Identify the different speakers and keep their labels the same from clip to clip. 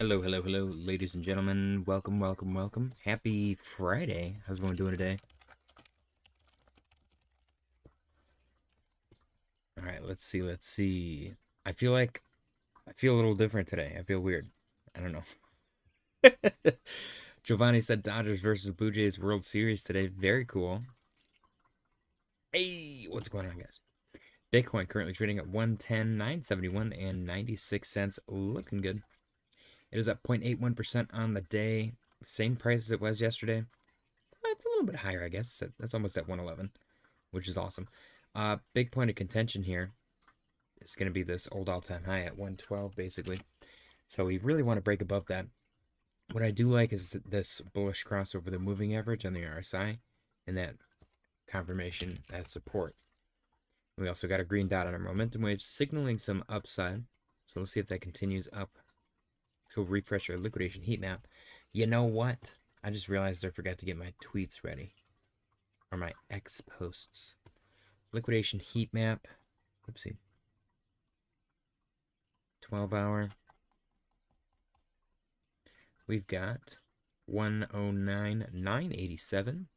Speaker 1: Hello, hello, hello, ladies and gentlemen. Welcome, welcome, welcome. Happy Friday. How's everyone doing today? All right, let's see. I feel a little different today. I feel weird. I don't know. Giovanni said Dodgers versus Blue Jays World Series today. Very cool. Hey, what's going on, guys? Bitcoin currently trading at 110,971 and 96 cents. Looking good. It is up 0.81% on the day. Same price as it was yesterday. It's a little bit higher, I guess. That's almost at 111, which is awesome. Big point of contention here is going to be this old all-time high at 112, basically. So we really want to break above that. What I do like is this bullish cross over the moving average on the RSI and that confirmation as support. We also got a green dot on our momentum wave signaling some upside. So we'll see if that continues up. Let's go refresh our liquidation heat map. You know what? I just realized I forgot to get my tweets ready. Or my X posts. Liquidation heat map. Oopsie. 12 hour. We've got 109,987.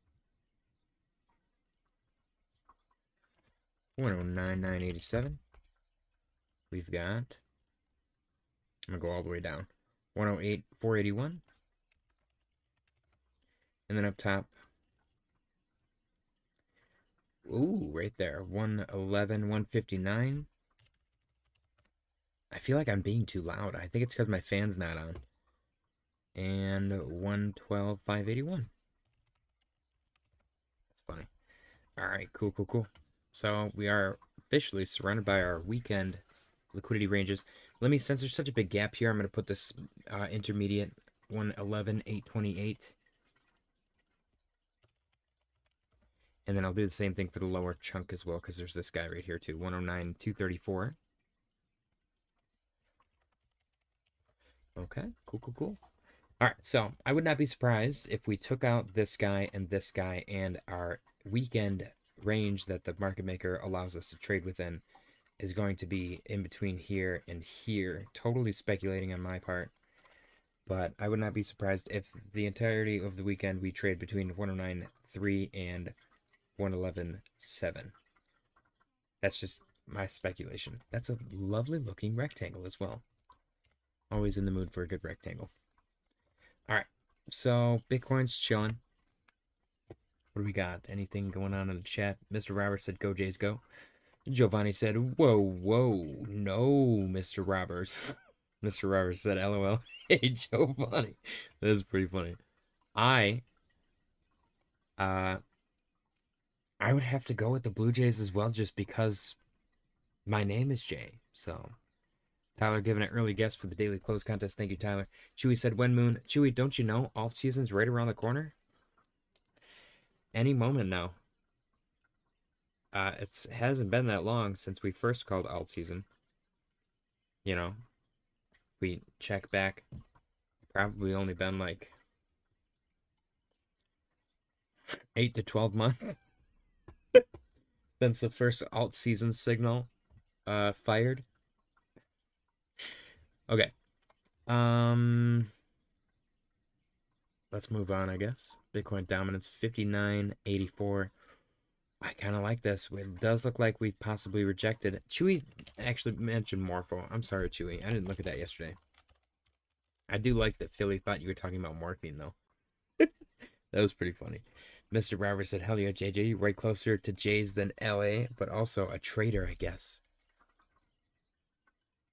Speaker 1: 109,987. We've got, I'm going to go all the way down. 108,481. And then up top, ooh, right there, 111,159. I feel like I'm being too loud. I think it's because my fan's not on. And 112,581. That's funny. All right, cool. So we are officially surrounded by our weekend liquidity ranges. Let me, since there's such a big gap here, I'm going to put this intermediate 111,828. And then I'll do the same thing for the lower chunk as well, because there's this guy right here too, 109,234. Okay, cool. All right, so I would not be surprised if we took out this guy, and our weekend range that the market maker allows us to trade within is going to be in between here and here. Totally speculating on my part, but I would not be surprised if the entirety of the weekend we trade between 109.3 and 111.7. That's just my speculation. That's a lovely looking rectangle as well. Always in the mood for a good rectangle. All right, so Bitcoin's chilling. What do we got? Anything going on in the chat? Mr. Roberts said, "Go Jays, go." Giovanni said, "Whoa, no, Mr. Roberts." Mr. Roberts said, "LOL." Hey, Giovanni, that is pretty funny. I would have to go with the Blue Jays as well, just because my name is Jay. So, Tyler giving an early guess for the daily close contest. Thank you, Tyler. Chewy said, "When Moon." Chewy, don't you know Altseason's right around the corner? Any moment now. It hasn't been that long since we first called Altseason. You know, we check back, probably only been like 8 to 12 months since the first Altseason signal fired. Okay. Let's move on, I guess. Bitcoin dominance 59.84. I kind of like this. It does look like we've possibly rejected it. Chewy actually mentioned Morpho. I'm sorry, Chewy. I didn't look at that yesterday. I do like that Philly thought you were talking about morphine, though. That was pretty funny. Mr. Roberts said, "Hell yeah, JJ, right closer to Jay's than LA, but also a trader, I guess."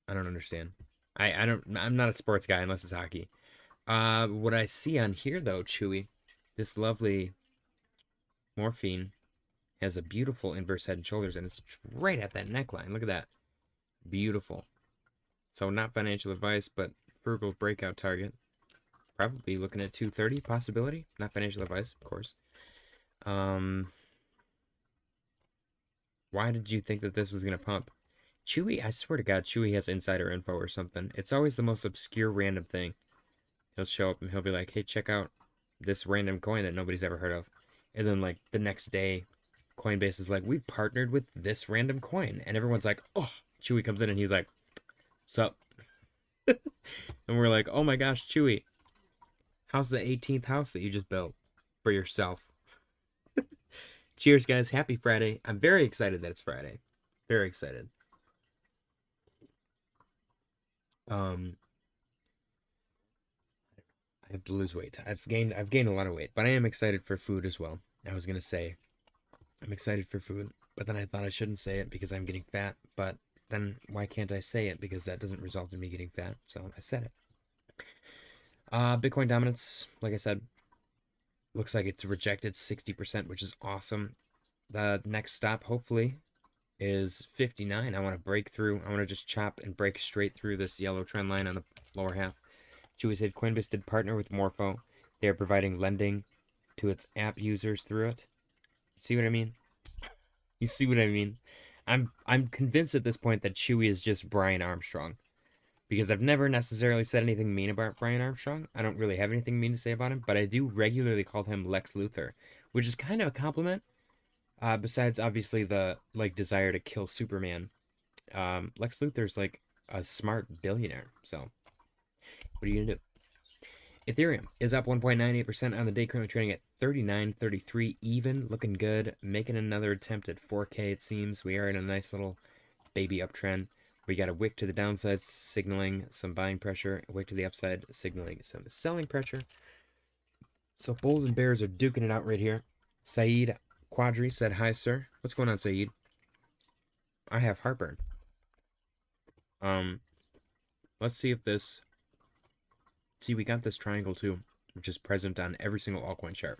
Speaker 1: I don't understand. I'm not a sports guy unless it's hockey. What I see on here though, Chewy, this lovely morphine has a beautiful inverse head and shoulders, and it's right at that neckline. Look at that. Beautiful. So not financial advice, but frugal breakout target. Probably looking at 230 possibility. Not financial advice, of course. Why did you think that this was going to pump? Chewy, I swear to God, Chewy has insider info or something. It's always the most obscure random thing. He'll show up and he'll be like, "Hey, check out this random coin that nobody's ever heard of." And then like the next day, Coinbase is like, "We've partnered with this random coin." And everyone's like, "Oh." Chewy comes in and he's like, "Sup?" And we're like, oh my gosh, Chewy, how's the 18th house that you just built for yourself? Cheers, guys. Happy Friday. I'm very excited that it's Friday. Very excited. I have to lose weight. I've gained a lot of weight, but I am excited for food as well. I was gonna say I'm excited for food, but then I thought I shouldn't say it because I'm getting fat, but then why can't I say it? Because that doesn't result in me getting fat. So I said it. Bitcoin dominance, like I said, looks like it's rejected 60%, which is awesome. The next stop, hopefully, is 59. I want to break through. I want to just chop and break straight through this yellow trend line on the lower half. Chewy said Coinbase did partner with Morpho. They are providing lending to its app users through it. See what I mean? You see what I mean? I'm convinced at this point that Chewy is just Brian Armstrong. Because I've never necessarily said anything mean about Brian Armstrong. I don't really have anything mean to say about him, but I do regularly call him Lex Luthor, which is kind of a compliment. Besides, obviously, the desire to kill Superman. Lex Luthor's like a smart billionaire. So, what are you gonna do? Ethereum is up 1.98% on the day, currently trading at 39.33 even, looking good. Making another attempt at 4K, it seems. We are in a nice little baby uptrend. We got a wick to the downside, signaling some buying pressure. A wick to the upside, signaling some selling pressure. So bulls and bears are duking it out right here. Saeed Quadri said, hi, sir. What's going on, Saeed? I have heartburn. Let's see if this... See, we got this triangle, too, which is present on every single altcoin chart.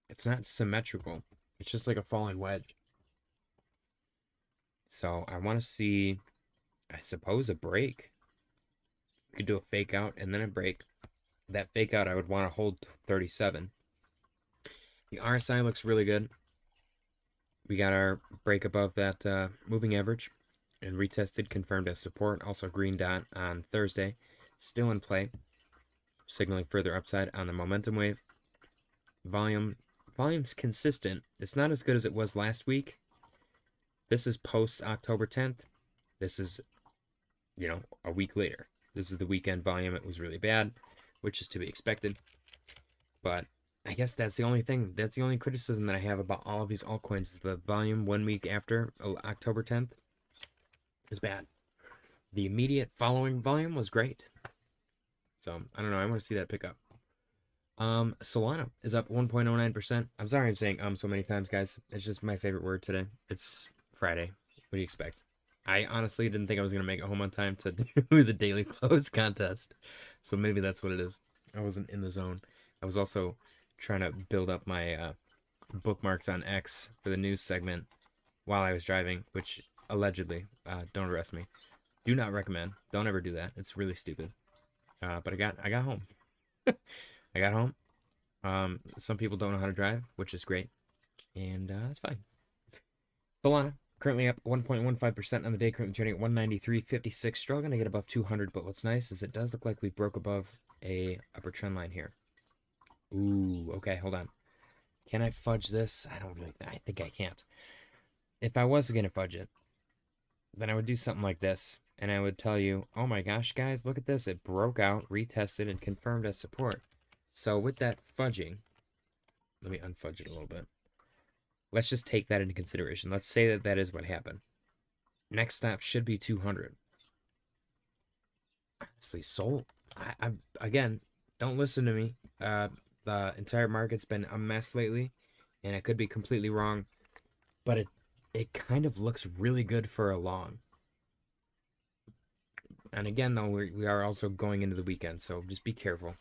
Speaker 1: It's not symmetrical. It's just like a falling wedge. So I want to see, I suppose, a break. We could do a fake out and then a break. That fake out, I would want to hold 37. The RSI looks really good. We got our break above that moving average and retested, confirmed as support. Also green dot on Thursday, still in play, signaling further upside on the momentum wave. Volume's consistent. It's not as good as it was last week. This is post October 10th. This is, a week later. This is the weekend volume. It was really bad, which is to be expected. But I guess that's the only thing. That's the only criticism that I have about all of these altcoins is the volume 1 week after October 10th is bad. The immediate following volume was great. So, I don't know. I want to see that pick up. Solana is up 1.09%. I'm sorry I'm saying so many times, guys. It's just my favorite word today. It's Friday. What do you expect? I honestly didn't think I was going to make it home on time to do the daily close contest. So maybe that's what it is. I wasn't in the zone. I was also trying to build up my bookmarks on X for the news segment while I was driving, which allegedly, don't arrest me. Do not recommend. Don't ever do that. It's really stupid. But I got home. I got home. Some people don't know how to drive, which is great. And it's fine. Solana, currently up 1.15% on the day, currently trading at 193.56. Struggling to get above 200, but what's nice is it does look like we broke above a upper trend line here. Ooh, okay, hold on. Can I fudge this? I think I can't. If I was going to fudge it, then I would do something like this. And I would tell you, oh my gosh, guys, look at this. It broke out, retested, and confirmed as support. So with that fudging, let me unfudge it a little bit. Let's just take that into consideration. Let's say that that is what happened. Next stop should be 200. Honestly, sold. Again, don't listen to me. The entire market's been a mess lately, and I could be completely wrong, but it kind of looks really good for a long. And again, though, we are also going into the weekend, so just be careful.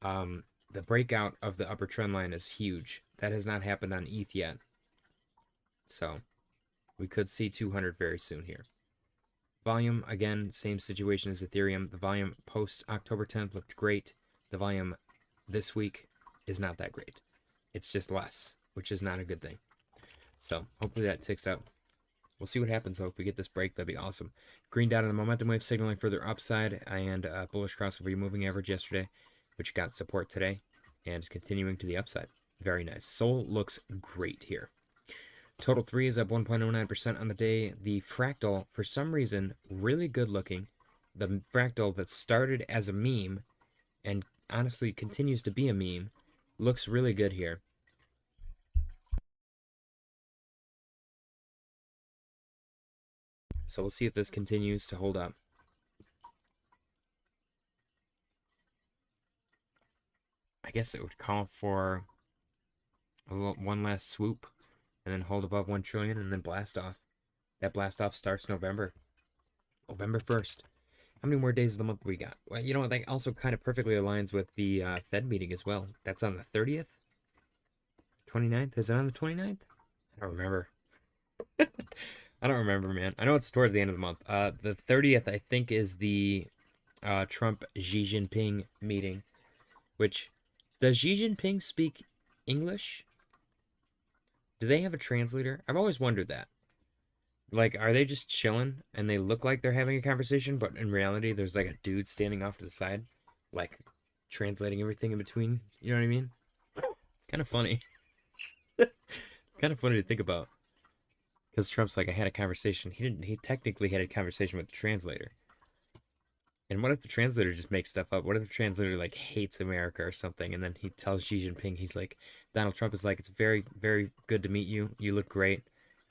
Speaker 1: The breakout of the upper trend line is huge. That has not happened on ETH yet. So we could see 200 very soon here. Volume, again, same situation as Ethereum. The volume post October 10th looked great. The volume this week is not that great. It's just less, which is not a good thing. So hopefully that ticks up. We'll see what happens, though. If we get this break, that'd be awesome. Green dot on the momentum wave signaling further upside, and bullish crossover moving average yesterday, which got support today and is continuing to the upside. Very nice. Sol looks great here. Total 3 is up 1.09% on the day. The fractal, for some reason, really good looking. The fractal that started as a meme and honestly continues to be a meme looks really good here. So we'll see if this continues to hold up. I guess it would call for one last swoop and then hold above 1 trillion and then blast off. That blast off starts November 1st. How many more days of the month we got? Well, you know, that also kind of perfectly aligns with the Fed meeting as well. That's on the 30th? 29th? Is it on the 29th? I don't remember. I don't remember, man. I know it's towards the end of the month. The 30th, I think, is the Trump Xi Jinping meeting. Which, does Xi Jinping speak English? Do they have a translator? I've always wondered that. Like, are they just chilling and they look like they're having a conversation, but in reality, there's like a dude standing off to the side, like translating everything in between? You know what I mean? It's kind of funny. Kind of funny to think about. Because Trump's like, I had a conversation. He technically had a conversation with the translator. And what if the translator just makes stuff up? What if the translator like hates America or something? And then he tells Xi Jinping, he's like, Donald Trump is like, it's very, very good to meet you. You look great.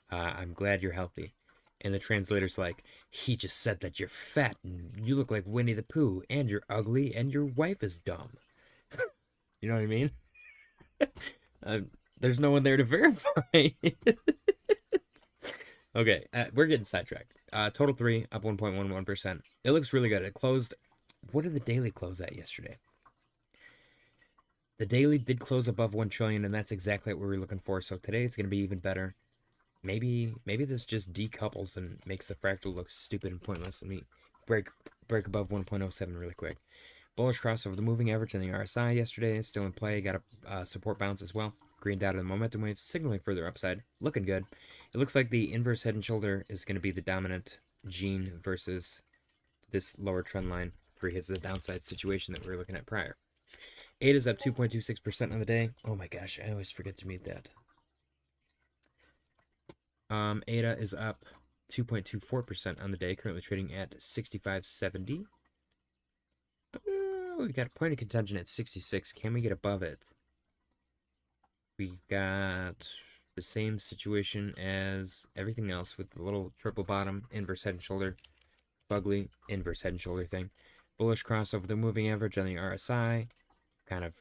Speaker 1: I'm glad you're healthy. And the translator's like, he just said that you're fat and you look like Winnie the Pooh and you're ugly and your wife is dumb. You know what I mean? There's no one there to verify. Okay, we're getting sidetracked. Total 3, up 1.11%. It looks really good. It closed... What did the daily close at yesterday? The daily did close above 1 trillion, and that's exactly what we were looking for. So today it's going to be even better. Maybe this just decouples and makes the fractal look stupid and pointless. Let me break above 1.07 really quick. Bullish crossover the moving average and the RSI yesterday is still in play. Got a support bounce as well. Green dot of the momentum wave signaling further upside. Looking good. It looks like the inverse head and shoulder is going to be the dominant gene versus this lower trend line where he hits the downside situation that we were looking at prior. ADA is up 2.26% on the day. Oh my gosh, I always forget to mute that. ADA is up 2.24% on the day, currently trading at 65.70. We got a point of contention at 66. Can we get above it? We got the same situation as everything else with the little triple bottom, inverse head and shoulder, bugly inverse head and shoulder thing. Bullish crossover the moving average on the RSI, kind of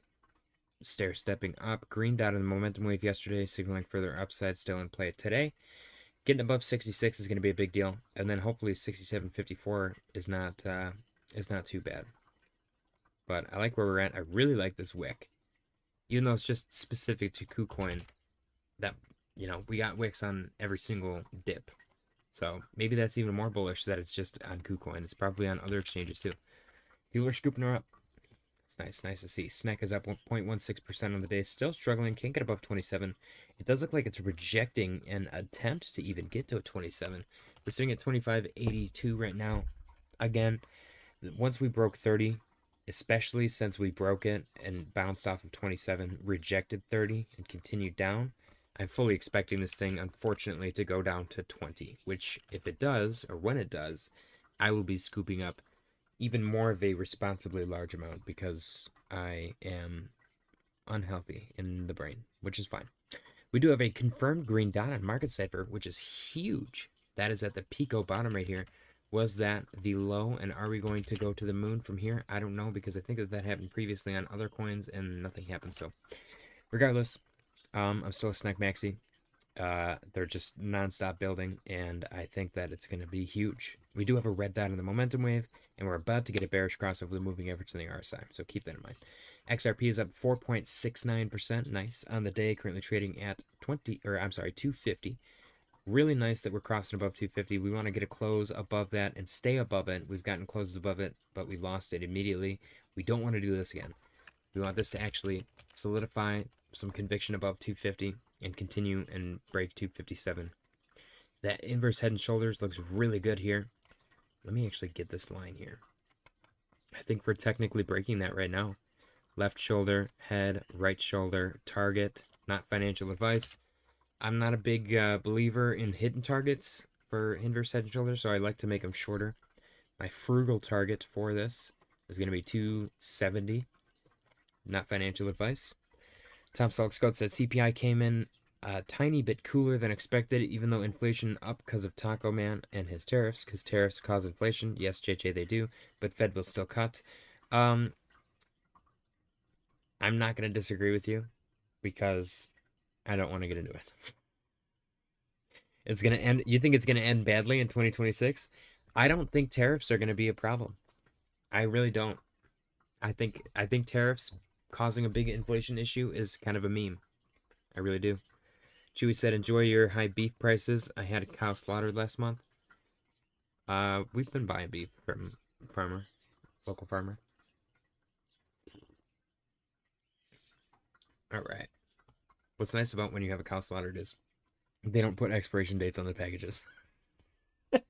Speaker 1: stair-stepping up. Green dot in the momentum wave yesterday, signaling further upside, still in play today. Getting above 66 is going to be a big deal, and then hopefully 67.54 is not too bad. But I like where we're at. I really like this wick, even though it's just specific to KuCoin. That, you know, we got wicks on every single dip, so maybe that's even more bullish that it's just on KuCoin. It's probably on other exchanges too. People are scooping her up. It's nice to see. SNEK is up 1.16% on the day, still struggling, can't get above 27. It does look like it's rejecting an attempt to even get to a 27. We're sitting at 25.82 right now. Again, once we broke 30, especially since we broke it and bounced off of 27, rejected 30 and continued down, I'm fully expecting this thing, unfortunately, to go down to 20, which if it does, or when it does, I will be scooping up even more of a responsibly large amount because I am unhealthy in the brain, which is fine. We do have a confirmed green dot on Market Cipher, which is huge. That is at the Pico bottom right here. Was that the low, and are we going to go to the moon from here? I don't know, because I think that happened previously on other coins and nothing happened. So regardless, I'm still a SNEK maxi. They're just non-stop building, and I think that it's going to be huge. We do have a red dot in the momentum wave, and we're about to get a bearish cross over the moving average on the RSI, so keep that in mind. XRP is up 4.69%, nice on the day, currently trading at 250. Really nice that we're crossing above 250. We want to get a close above that and stay above it. We've gotten closes above it, but we lost it immediately. We don't want to do this again. We want this to actually solidify some conviction above 250 and continue and break 257. That inverse head and shoulders looks really good here. Let me actually get this line here. I think we're technically breaking that right now. Left shoulder, head, right shoulder, target. Not financial advice. I'm not a big believer in hidden targets for inverse head and shoulder, so I like to make them shorter. My frugal target for this is going to be 270. Not financial advice. Tom Selk-Scott said CPI came in a tiny bit cooler than expected, even though inflation up because of Taco Man and his tariffs, because tariffs cause inflation. Yes, JJ, they do, but Fed will still cut. I'm not going to disagree with you because I don't want to get into it. It's going to end. You think it's going to end badly in 2026? I don't think tariffs are going to be a problem. I really don't. I think tariffs causing a big inflation issue is kind of a meme. I really do. Chewy said, enjoy your high beef prices. I had a cow slaughtered last month. We've been buying beef from local farmer. All right. What's nice about when you have a cow slaughtered is they don't put expiration dates on the packages. So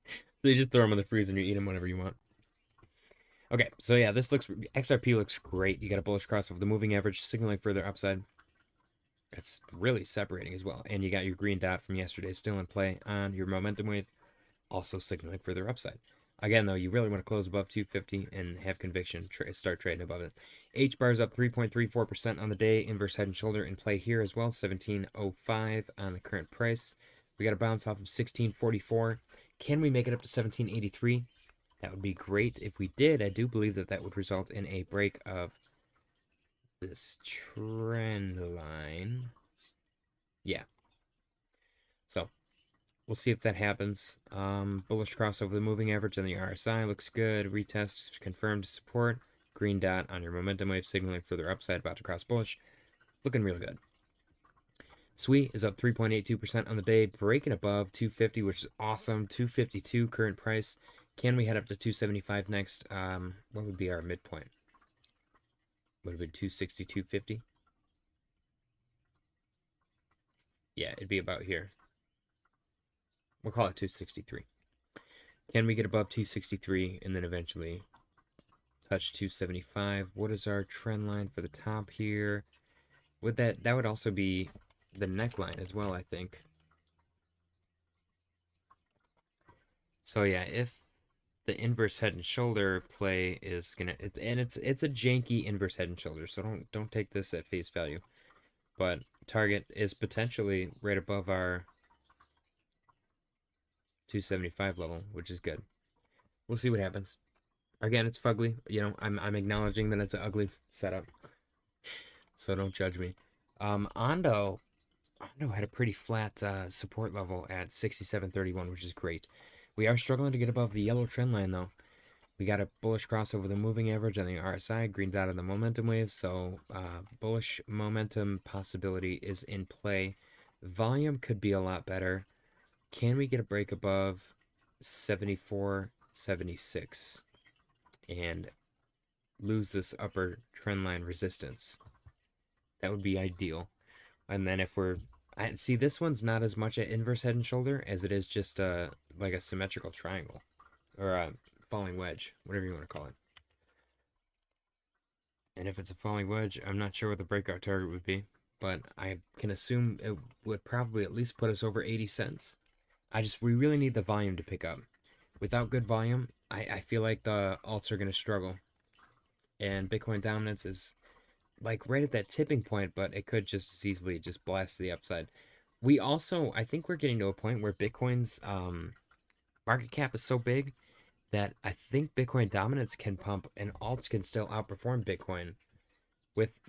Speaker 1: you just throw them in the freezer and you eat them whenever you want. Okay, so yeah, XRP looks great. You got a bullish cross over the moving average, signaling further upside. It's really separating as well. And you got your green dot from yesterday still in play on your momentum wave, also signaling further upside. Again, though, you really want to close above 250 and have conviction, start trading above it. HBAR is up 3.34% on the day. Inverse head and shoulder in play here as well, 1705 on the current price. We got a bounce off of 1644. Can we make it up to 1783? That would be great. If we did, I do believe that that would result in a break of this trend line. Yeah. So we'll see if that happens. Bullish cross over the moving average on the RSI looks good. Retest confirmed support. Green dot on your momentum wave signaling further upside, about to cross bullish. Looking real good. SWE is up 3.82% on the day, breaking above 250, which is awesome. 252 current price. Can we head up to 275 next? What would be our midpoint? Would it be 262.50? Yeah, it'd be about here. We'll call it 263. Can we get above 263 and then eventually touch 275? What is our trend line for the top here? Would that would also be the neckline as well, I think. So yeah, if the inverse head and shoulder play is gonna, and it's a janky inverse head and shoulder, so don't take this at face value. But target is potentially right above our 275 level, which is good. We'll see what happens. Again, it's fugly. You know, I'm acknowledging that it's an ugly setup, so don't judge me. Ondo had a pretty flat support level at 67.31, which is great. We are struggling to get above the yellow trend line, though. We got a bullish cross over the moving average on the RSI, green dot on the momentum wave, so bullish momentum possibility is in play. Volume could be a lot better. Can we get a break above 74.76 and lose this upper trend line resistance? That would be ideal. And then if I see, this one's not as much an inverse head and shoulder as it is just like a symmetrical triangle or a falling wedge, whatever you want to call it. And if it's a falling wedge, I'm not sure what the breakout target would be, but I can assume it would probably at least put us over 80 cents. We really need the volume to pick up. Without good volume, I feel like the alts are going to struggle. And Bitcoin dominance is like right at that tipping point, but it could just as easily just blast to the upside. We also, I think we're getting to a point where Bitcoin's market cap is so big that I think Bitcoin dominance can pump and alts can still outperform Bitcoin.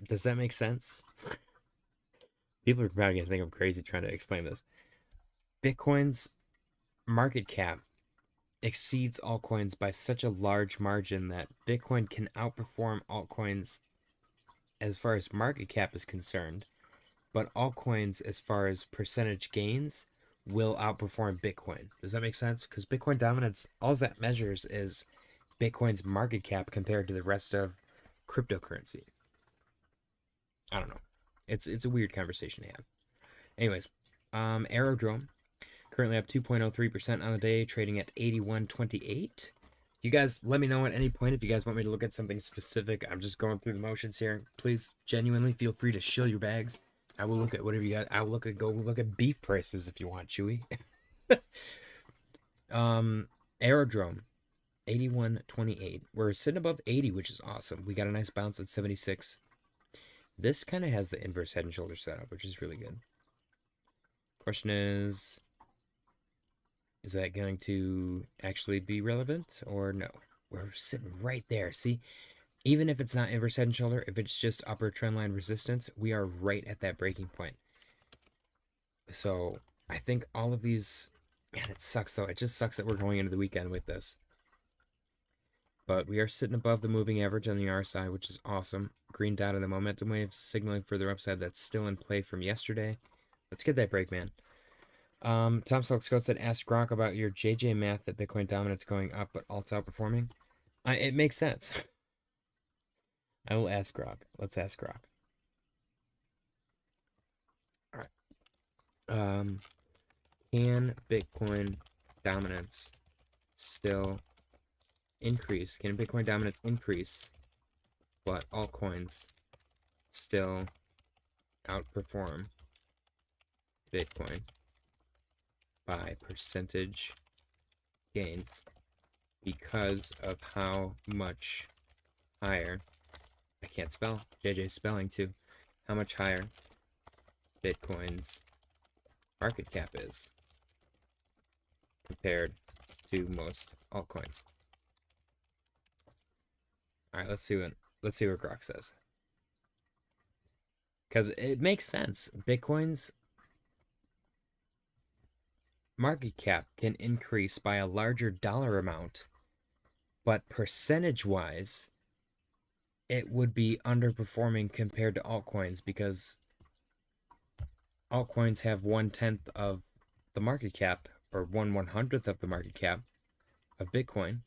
Speaker 1: Does that make sense? People are probably going to think I'm crazy trying to explain this. Bitcoin's market cap exceeds altcoins by such a large margin that Bitcoin can outperform altcoins as far as market cap is concerned, but altcoins as far as percentage gains will outperform Bitcoin. Does that make sense? Because Bitcoin dominance, all that measures is Bitcoin's market cap compared to the rest of cryptocurrency. I don't know. It's a weird conversation to have. Anyways, Aerodrome currently up 2.03% on the day, trading at 81.28. You guys let me know at any point if you guys want me to look at something specific. I'm just going through the motions here. Please genuinely feel free to shill your bags. I will look at whatever you got. I will go look at beef prices if you want, Chewy. Aerodrome, 81.28. We're sitting above 80, which is awesome. We got a nice bounce at 76. This kind of has the inverse head and shoulder setup, which is really good. Question is that going to actually be relevant or no? We're sitting right there. See, even if it's not inverse head and shoulder, if it's just upper trendline resistance, we are right at that breaking point. So I think all of these, man, it sucks though. It just sucks that we're going into the weekend with this. But we are sitting above the moving average on the RSI, which is awesome. Green dot on the momentum wave, signaling further upside that's still in play from yesterday. Let's get that break, man. Tom Selk Scott said, ask Grok about your JJ math that Bitcoin dominance going up, but alts outperforming. It makes sense. I will ask Grok. Let's ask Grok. All right. Can Bitcoin dominance still increase? Can Bitcoin dominance increase, but altcoins still outperform Bitcoin by percentage gains because of how much higher, I can't spell, JJ's spelling too, how much higher Bitcoin's market cap is compared to most altcoins. All right, let's see what Grok says. Because it makes sense. Bitcoin's market cap can increase by a larger dollar amount, but percentage-wise, it would be underperforming compared to altcoins because altcoins have 1/10 of the market cap, or 1/100th of the market cap of Bitcoin.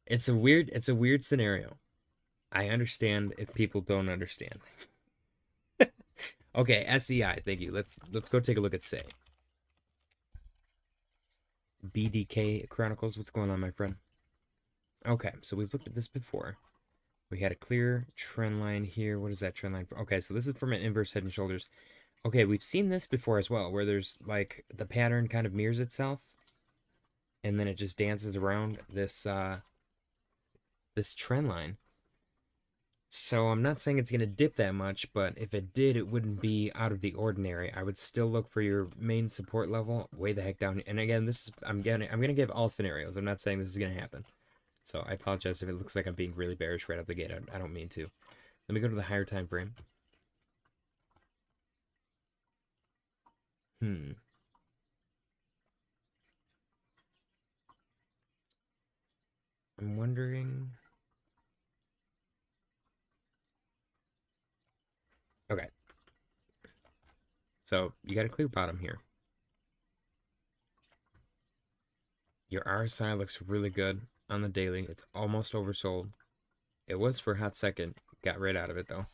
Speaker 1: It's a weird scenario. I understand if people don't understand. Okay, SEI, thank you. Let's go take a look at Say. BDK Chronicles, what's going on, my friend? Okay, so we've looked at this before. We had a clear trend line here. What is that trend line for? Okay, so this is from an inverse head and shoulders. Okay, we've seen this before as well, where there's like the pattern kind of mirrors itself, and then it just dances around this this trend line. So I'm not saying it's going to dip that much, but if it did, it wouldn't be out of the ordinary. I would still look for your main support level way the heck down. And again, this is I'm going to give all scenarios. I'm not saying this is going to happen. So I apologize if it looks like I'm being really bearish right out the gate. I don't mean to. Let me go to the higher time frame. I'm wondering. Okay. So you got a clear bottom here. Your RSI looks really good on the daily. It's almost oversold. It was for a hot second. Got right out of it though.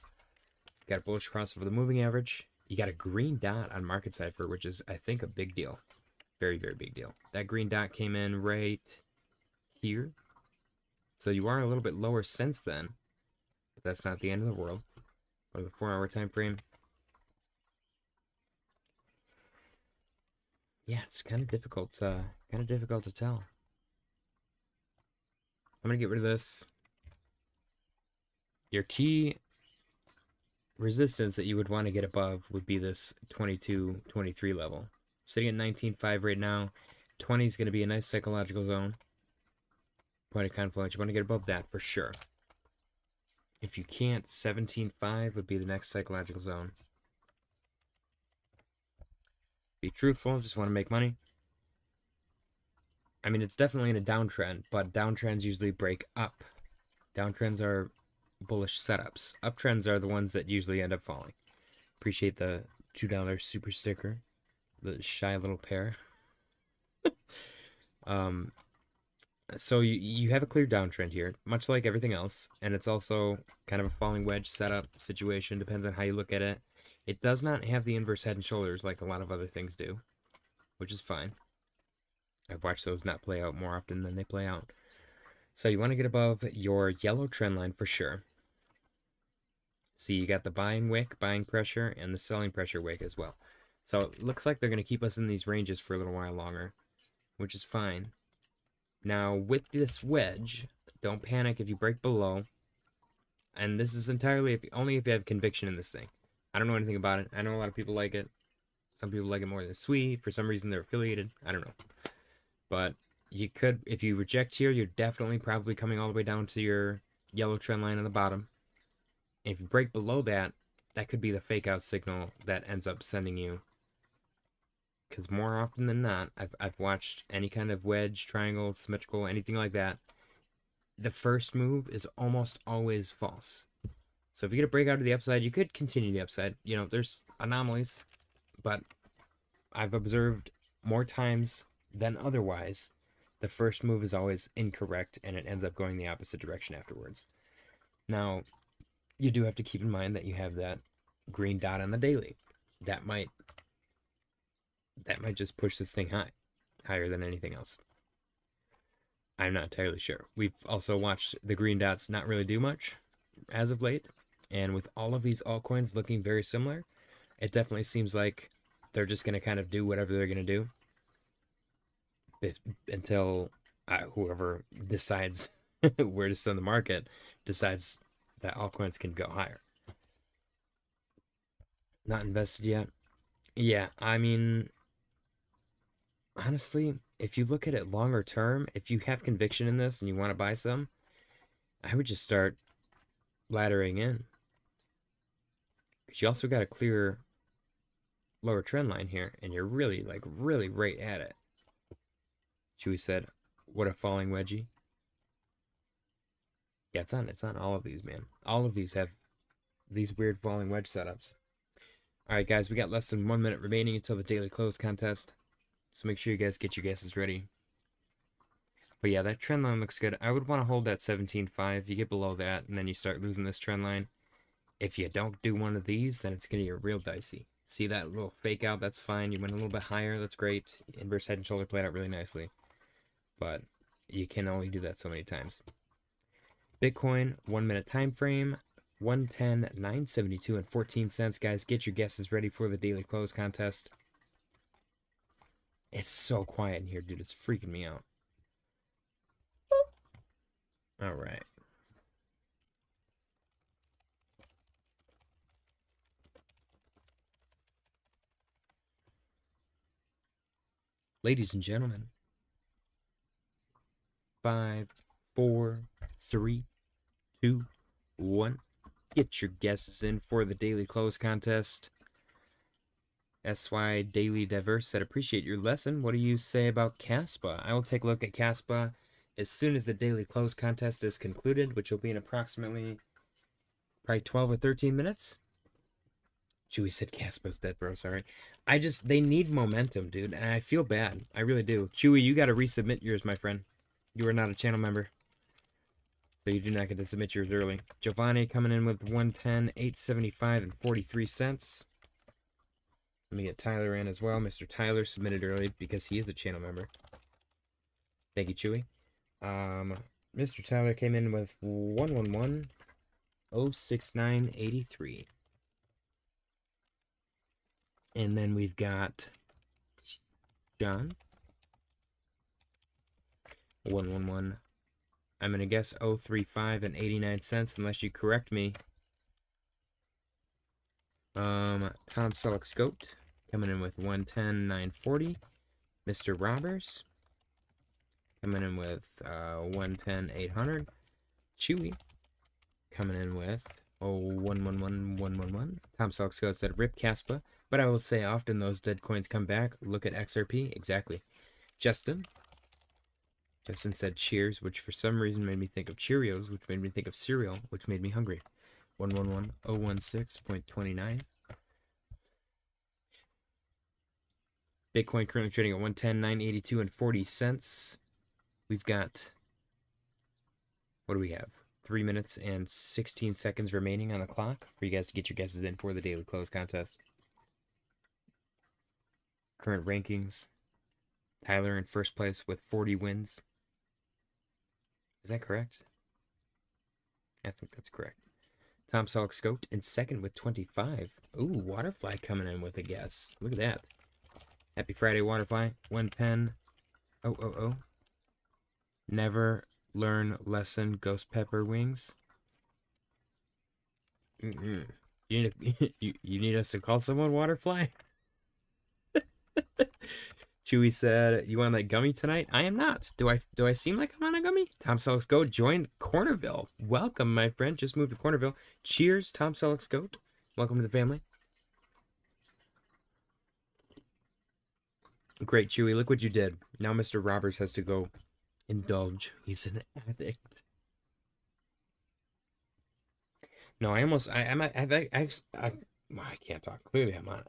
Speaker 1: Got a bullish cross over the moving average. You got a green dot on market cipher, which is, I think, a big deal. Very, very big deal. That green dot came in right here. So you are a little bit lower since then. But that's not the end of the world. Or the 4-hour time frame. Yeah, it's kind of difficult to tell. I'm gonna get rid of this. Your key resistance that you would want to get above would be this 22, 23 level. Sitting at 19.5 right now. 20 is going to be a nice psychological zone. Point of confluence. You want to get above that for sure. If you can't, 17.5 would be the next psychological zone. Be truthful. Just want to make money. I mean, it's definitely in a downtrend, but downtrends usually break up. Downtrends are bullish setups. Uptrends are the ones that usually end up falling. Appreciate the $2 super sticker. The shy little pair. So you have a clear downtrend here, much like everything else, and it's also kind of a falling wedge setup situation, depends on how you look at it. It does not have the inverse head and shoulders like a lot of other things do, which is fine. I've watched those not play out more often than they play out. So you want to get above your yellow trend line for sure. See, you got the buying wick, buying pressure, and the selling pressure wick as well. So it looks like they're going to keep us in these ranges for a little while longer, which is fine. Now, with this wedge, don't panic if you break below. And this is entirely only if you have conviction in this thing. I don't know anything about it. I know a lot of people like it. Some people like it more than sweet. For some reason, they're affiliated. I don't know. But you could, if you reject here, you're definitely probably coming all the way down to your yellow trend line on the bottom. And if you break below that, that could be the fake out signal that ends up sending you. Because more often than not, I've watched any kind of wedge, triangle, symmetrical, anything like that. The first move is almost always false. So if you get a breakout to the upside, you could continue the upside. You know, there's anomalies, but I've observed more times than otherwise, the first move is always incorrect and it ends up going the opposite direction afterwards. Now, you do have to keep in mind that you have that green dot on the daily. That might just push this thing higher than anything else. I'm not entirely sure. We've also watched the green dots not really do much as of late. And with all of these altcoins looking very similar, it definitely seems like they're just going to kind of do whatever they're going to do until whoever decides where to send the market decides that altcoins can go higher. Not invested yet? Yeah, I mean, honestly, if you look at it longer term, if you have conviction in this and you want to buy some, I would just start laddering in. Because you also got a clear lower trend line here, and you're really right at it. Chewy said, what a falling wedgie. Yeah, it's on all of these, man. All of these have these weird falling wedge setups. Alright, guys, we got less than 1 minute remaining until the daily close contest. So make sure you guys get your guesses ready. But yeah, that trend line looks good. I would want to hold that 17.5. You get below that, and then you start losing this trend line. If you don't do one of these, then it's going to get real dicey. See that little fake out? That's fine. You went a little bit higher. That's great. Inverse head and shoulder played out really nicely. But you can only do that so many times. Bitcoin, 1 minute time frame. 110.972 and 14 cents. Guys, get your guesses ready for the daily close contest. It's so quiet in here, dude. It's freaking me out. All right. Ladies and gentlemen, 5, 4, 3, 2, 1. Get your guesses in for the daily close contest. SY Daily Diverse said, appreciate your lesson. What do you say about Caspa? I will take a look at Caspa as soon as the daily close contest is concluded, which will be in approximately probably 12 or 13 minutes. Chewy said Caspa's dead, bro. Sorry. They need momentum, dude. And I feel bad. I really do. Chewy, you got to resubmit yours, my friend. You are not a channel member. So you do not get to submit yours early. Giovanni coming in with 110.875 and 43 cents. Let me get Tyler in as well. Mr. Tyler submitted early because he is a channel member. Thank you, Chewy. Mr. Tyler came in with 111.069.83. And then we've got John. 111. I'm going to guess 035 and 89 cents unless you correct me. Tom Selleck Scoped coming in with 110.940. Mr. Robbers coming in with 110.800. Chewy coming in with 111.111. Tom Selleck Scoped said Rip Caspa, but I will say often those dead coins come back. Look at XRP. Exactly. Justin said cheers, which for some reason made me think of Cheerios, which made me think of cereal, which made me hungry. 111.016.29. Bitcoin currently trading at 110.982 and 40 cents. We've got, what do we have? 3 minutes and 16 seconds remaining on the clock for you guys to get your guesses in for the daily close contest. Current rankings. Tyler in first place with 40 wins. Is that correct? I think that's correct. Tom Selleck Scoped in second with 25. Ooh, Waterfly coming in with a guess. Look at that. Happy Friday, Waterfly. One pen. Oh. Never learn lesson, Ghost Pepper Wings. You need us to call someone, Waterfly? Chewy said, "You on that gummy tonight?" I am not. Do I seem like I'm on a gummy? Tom Selleck's Goat joined Cornerville. Welcome, my friend. Just moved to Cornerville. Cheers, Tom Selleck's Goat. Welcome to the family. Great, Chewy. Look what you did. Now Mr. Roberts has to go indulge. He's an addict. No, I can't talk. Clearly, I'm on it.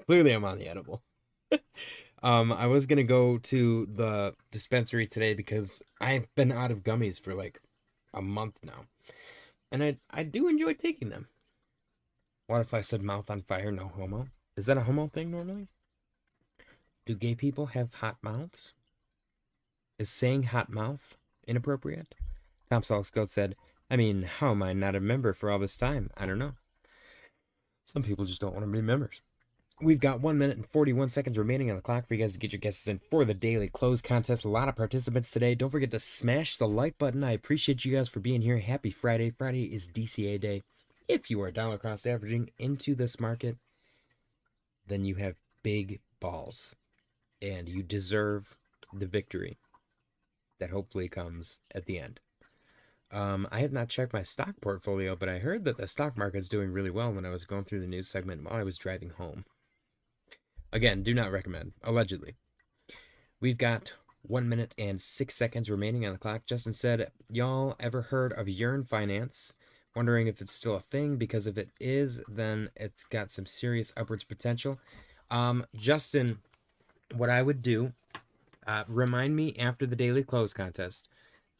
Speaker 1: Clearly, I'm on the edible. I was gonna go to the dispensary today because I've been out of gummies for like a month now, and I do enjoy taking them. What if I said mouth on fire, no homo? Is that a homo thing normally? Do gay people have hot mouths? Is saying hot mouth inappropriate? Tom Salsgoat said, I mean, how am I not a member for all this time? I don't know. Some people just don't want to be members. We've got 1 minute and 41 seconds remaining on the clock for you guys to get your guesses in for the daily close contest. A lot of participants today. Don't forget to smash the like button. I appreciate you guys for being here. Happy Friday. Friday is DCA day. If you are dollar cost averaging into this market, then you have big balls and you deserve the victory that hopefully comes at the end. I have not checked my stock portfolio, but I heard that the stock market's doing really well when I was going through the news segment while I was driving home. Again, do not recommend. Allegedly. We've got 1 minute and 6 seconds remaining on the clock. Justin said, y'all ever heard of Yearn Finance? Wondering if it's still a thing, because if it is, then it's got some serious upwards potential. Justin, what I would do, remind me after the daily close contest,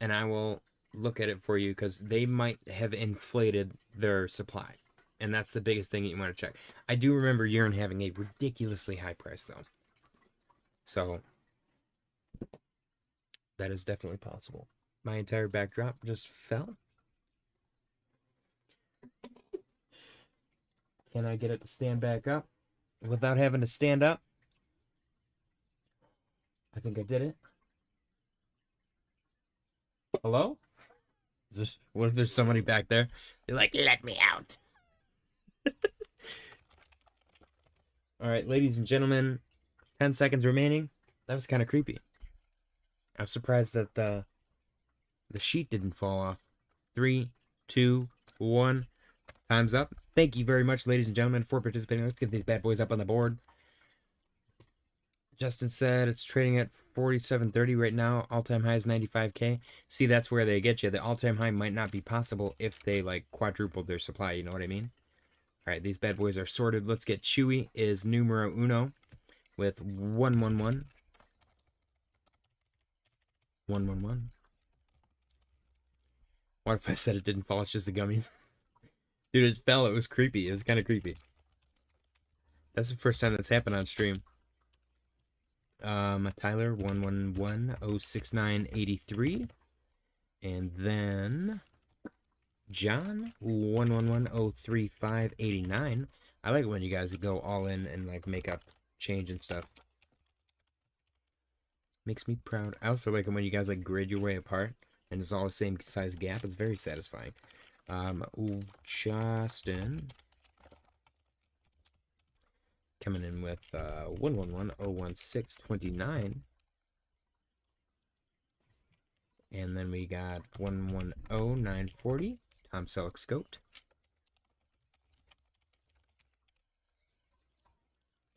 Speaker 1: and I will look at it for you, because they might have inflated their supply. And that's the biggest thing that you want to check. I do remember Yearn having a ridiculously high price, though. So, that is definitely possible. My entire backdrop just fell. Can I get it to stand back up without having to stand up? I think I did it. Hello? What if there's somebody back there? They're like, let me out. All right, ladies and gentlemen, 10 seconds remaining. That was kind of creepy. I'm surprised that the sheet didn't fall off. 3, 2, 1. Time's up. Thank you very much, ladies and gentlemen, for participating. Let's get these bad boys up on the board. Justin said it's trading at 47.30 right now. All-time high is 95K. See, that's where they get you. The all-time high might not be possible if they, like, quadrupled their supply. You know what I mean? All right, these bad boys are sorted. Let's get Chewy is numero uno with 111. 111. What if I said it didn't fall? It's just the gummies. Dude, it fell. It was creepy. It was kind of creepy. That's the first time that's happened on stream. Tyler 111-06983, and then John 111-03589. I like it when you guys go all in and like make up change and stuff. Makes me proud. I also like it when you guys like grid your way apart and it's all the same size gap. It's very satisfying. Justin coming in with 111-01629. And then we got 110-940. Tom Selleck Scoped.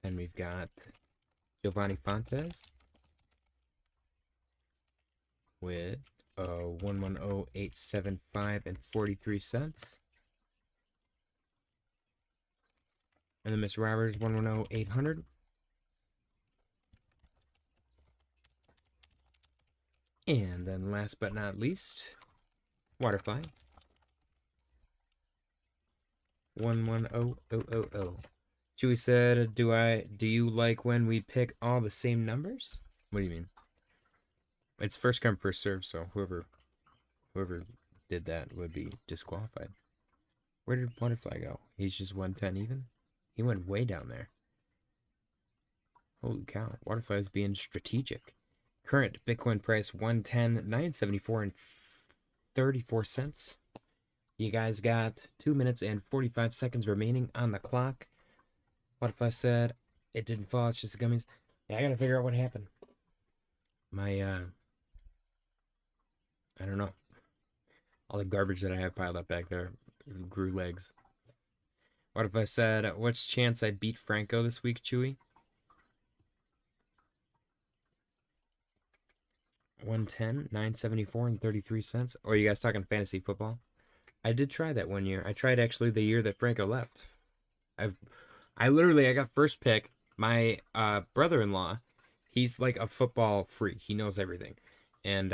Speaker 1: And we've got Giovanni Fontes with 110-875 and 43 cents. And then Miss Roberts 110-800. And then last but not least, Waterfly 110-000. Chewy said, do you like when we pick all the same numbers? What do you mean? It's first come, first serve, so whoever did that would be disqualified. Where did Butterfly go? He's just 110 even? He went way down there. Holy cow. Butterfly's being strategic. Current Bitcoin price 110,974 and 34 cents. You guys got 2 minutes and 45 seconds remaining on the clock. Butterfly said it didn't fall, it's just gummies. Yeah, I gotta figure out what happened. My, I don't know. All the garbage that I have piled up back there grew legs. What if I said, what's chance I beat Franco this week, Chewy? 110, 974 and 33 cents. Or are you guys talking fantasy football? I did try that one year. I tried actually the year that Franco left. I got first pick. My brother-in-law, he's like a football freak. He knows everything. And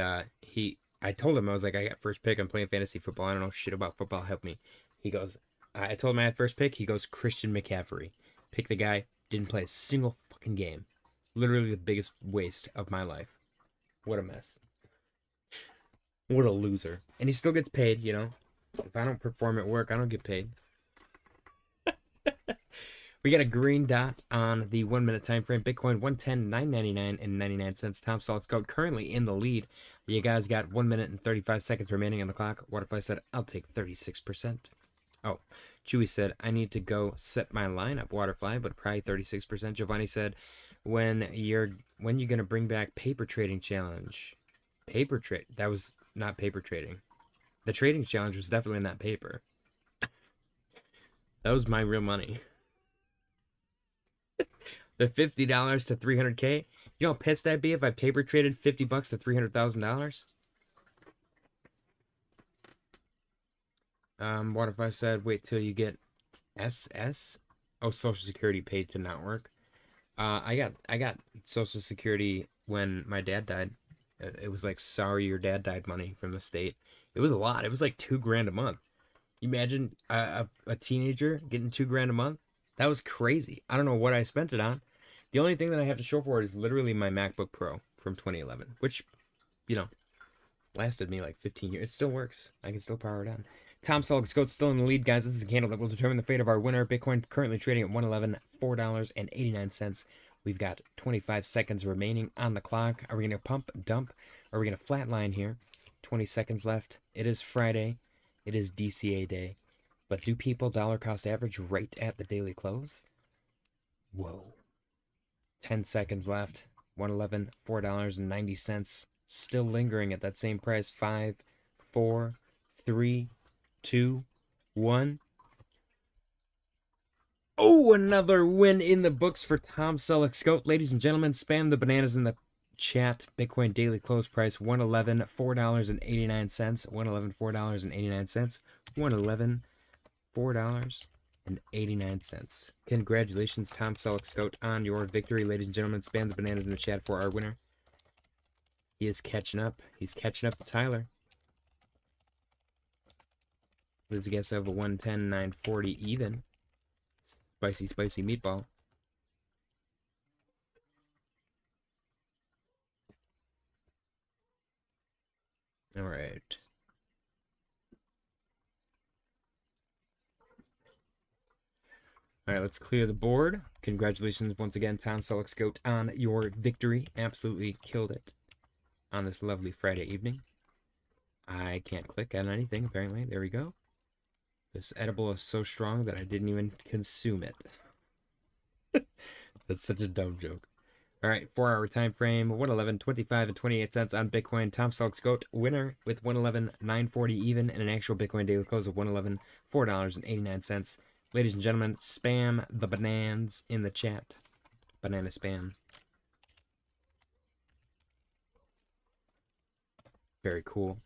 Speaker 1: I told him, I was like, I got first pick. I'm playing fantasy football. I don't know shit about football. Help me. He goes, I told him I had first pick. He goes, Christian McCaffrey. Pick the guy. Didn't play a single fucking game. Literally the biggest waste of my life. What a mess. What a loser. And he still gets paid, you know. If I don't perform at work, I don't get paid. We got a green dot on the 1 minute time frame. Bitcoin 110,999 and 99 cents. Tom Salt's Goat currently in the lead. You guys got 1 minute and 35 seconds remaining on the clock. What if I said I'll take 36%? Oh, Chewy said I need to go set my lineup, Waterfly, but probably 36%. Giovanni said when you gonna bring back paper trading challenge? Paper trade? That was not paper trading. The trading challenge was definitely not paper. That was my real money. The $50 to 300K. You know how pissed I'd be if I paper traded $50 to $300,000? What if I said wait till you get SS? Oh, Social Security paid to not work. I got Social Security when my dad died. It was like sorry your dad died money from the state. It was a lot. It was like $2,000 a month. You imagine a teenager getting $2,000 a month? That was crazy. I don't know what I spent it on. The only thing that I have to show for it is literally my MacBook Pro from 2011, which, you know, lasted me like 15 years. It still works. I can still power it on. Tom Selleck's still in the lead, guys. This is the candle that will determine the fate of our winner. Bitcoin currently trading at $111, $4.89. We've got 25 seconds remaining on the clock. Are we going to pump, dump? Or are we going to flatline here? 20 seconds left. It is Friday. It is DCA day. But do people dollar cost average right at the daily close? Whoa. 10 seconds left. 111, $4.90. Still lingering at that same price. 5, 4, 3, 2, 1. Oh, another win in the books for Tom Selleck's Goat. Ladies and gentlemen, spam the bananas in the chat. Bitcoin daily close price $111, $4.89. $111, $4.89. $111, $4.89. Congratulations, Tom Selleck's Goat, on your victory. Ladies and gentlemen, spam the bananas in the chat for our winner. He is catching up. He's catching up to Tyler. What does he guess of a 110, 940 even? Spicy, spicy meatball. All right. All right, let's clear the board. Congratulations once again, Tom Selleck's Goat, on your victory. Absolutely killed it on this lovely Friday evening. I can't click on anything, apparently. There we go. This edible is so strong that I didn't even consume it. That's such a dumb joke. All right, 4-hour time frame, 111, 25 and 28 cents on Bitcoin. Tom Selleck's Goat, winner with 111, 940 even, and an actual Bitcoin daily close of 111, $4.89. Ladies and gentlemen, spam the bananas in the chat. Banana spam. Very cool.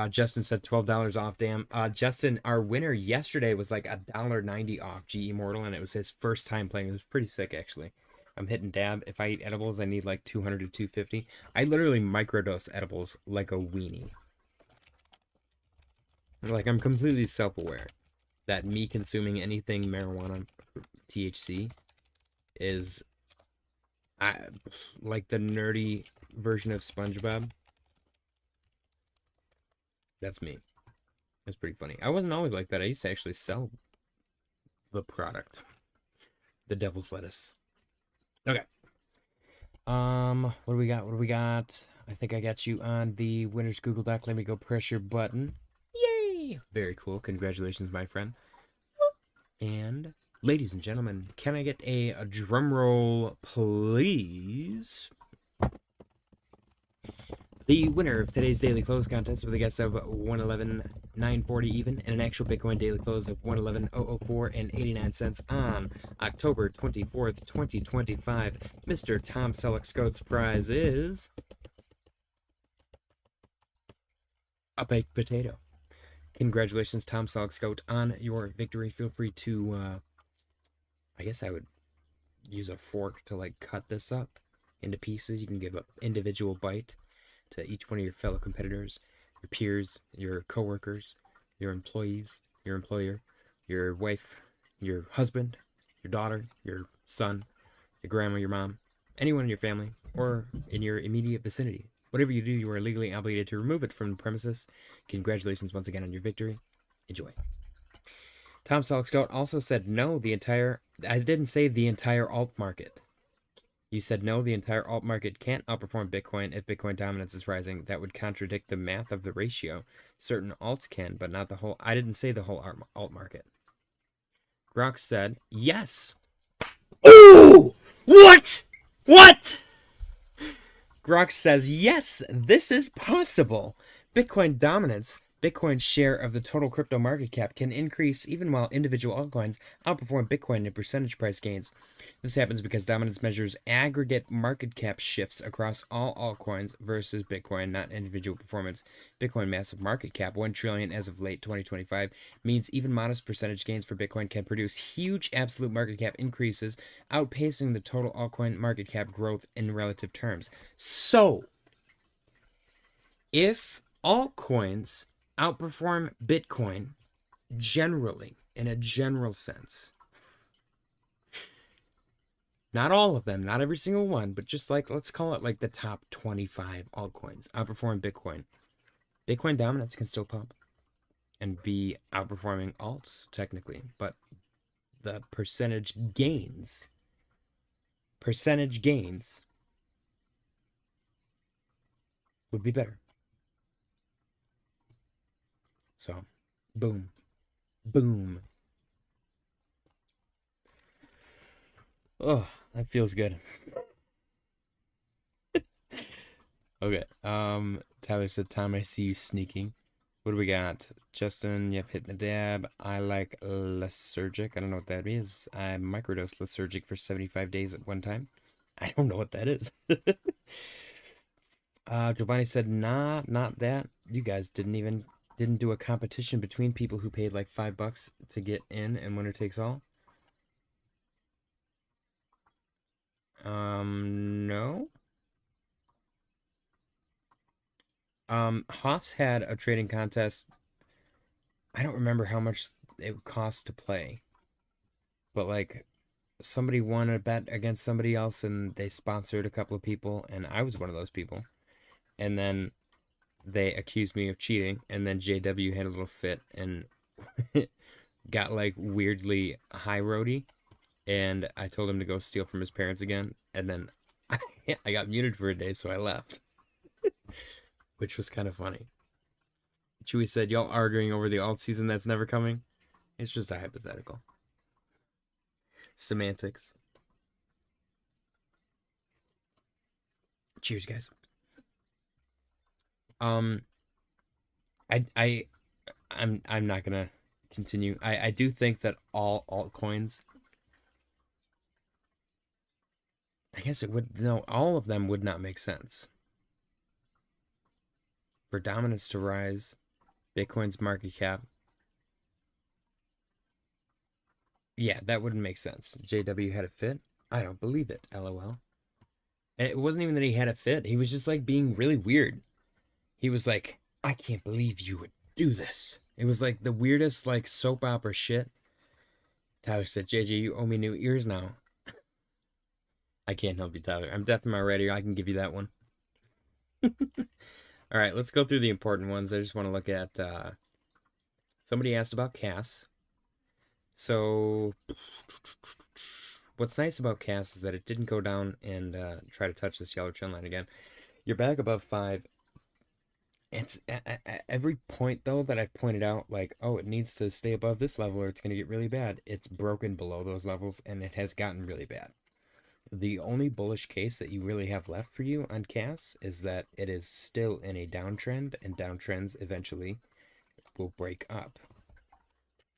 Speaker 1: Justin said $12 off, damn. Justin, our winner yesterday was like $1.90 off GE Mortal, and it was his first time playing. It was pretty sick, actually. I'm hitting dab. If I eat edibles, I need like 200 to 250. I literally microdose edibles like a weenie. Like, I'm completely self-aware that me consuming anything marijuana, THC, is like the nerdy version of SpongeBob. That's me. It's pretty funny. I wasn't always like that. I used to actually sell the product, the devil's lettuce. Okay. What do we got? What do we got? I think I got you on the winner's Google Doc. Let me go press your button. Yay! Very cool. Congratulations, my friend. And ladies and gentlemen, can I get a drum roll, please? The winner of today's daily close contest with a guess of 111,940 even and an actual Bitcoin daily close of 111,004 and 89 cents on October 24th, 2025. Mr. Tom Selleck-Scott's prize is a baked potato. Congratulations, Tom Selleck-Scott, on your victory. Feel free to, I guess I would use a fork to like cut this up into pieces. You can give an individual bite to each one of your fellow competitors, your peers, your coworkers, your employees, your employer, your wife, your husband, your daughter, your son, your grandma, your mom, anyone in your family or in your immediate vicinity. Whatever you do, you are legally obligated to remove it from the premises. Congratulations once again on your victory. Enjoy. Tom Selleck-Scott also said no, I didn't say the entire alt market. You said no, the entire alt market can't outperform Bitcoin if Bitcoin dominance is rising. That would contradict the math of the ratio. Certain alts can, but not the whole. I didn't say the whole alt market. Grok said yes. Ooh! What? What? Grok says yes, this is possible. Bitcoin dominance, Bitcoin's share of the total crypto market cap, can increase even while individual altcoins outperform Bitcoin in percentage price gains. This happens because dominance measures aggregate market cap shifts across all altcoins versus Bitcoin, not individual performance. Bitcoin massive market cap, 1 trillion as of late 2025, means even modest percentage gains for Bitcoin can produce huge absolute market cap increases, outpacing the total altcoin market cap growth in relative terms. So, if altcoins outperform Bitcoin generally, in a general sense, not all of them, not every single one, but just like, let's call it like the top 25 altcoins outperform Bitcoin. Bitcoin dominance can still pump and be outperforming alts technically, but the percentage gains would be better. So, boom. Boom. Oh, that feels good. Okay. Tyler said, Tom, I see you sneaking. What do we got? Justin, yep, hitting the dab. I like Lysergic. I don't know what that is. I microdosed Lysergic for 75 days at one time. I don't know what that is. Giovanni said, nah, not that. You guys didn't do a competition between people who paid like $5 to get in and winner takes all. No. Hoff's had a trading contest. I don't remember how much it would cost to play, but like somebody won a bet against somebody else and they sponsored a couple of people, and I was one of those people. And then they accused me of cheating, and then JW had a little fit and got like weirdly high roady, and I told him to go steal from his parents again, and then I got muted for a day, so I left. Which was kind of funny. Chewy said, y'all arguing over the alt season that's never coming? It's just a hypothetical. Semantics. Cheers, guys. I'm not gonna continue. I do think that all altcoins, I guess it would, no, all of them would not make sense. For dominance to rise, Bitcoin's market cap. Yeah, that wouldn't make sense. JW had a fit? I don't believe it, LOL. It wasn't even that he had a fit. He was just like being really weird. He was like, I can't believe you would do this. It was like the weirdest like soap opera shit. Tyler said, JJ, you owe me new ears now. I can't help you, Tyler. I'm deaf in my radio. I can give you that one. All right, let's go through the important ones. I just want to look at Somebody asked about CAS. So what's nice about CAS is that it didn't go down and try to touch this yellow trend line again. You're back above 5. It's at every point though that I've pointed out, like, oh, it needs to stay above this level or it's going to get really bad. It's broken below those levels and it has gotten really bad. The only bullish case that you really have left for you on CAS is that it is still in a downtrend, and downtrends eventually will break up.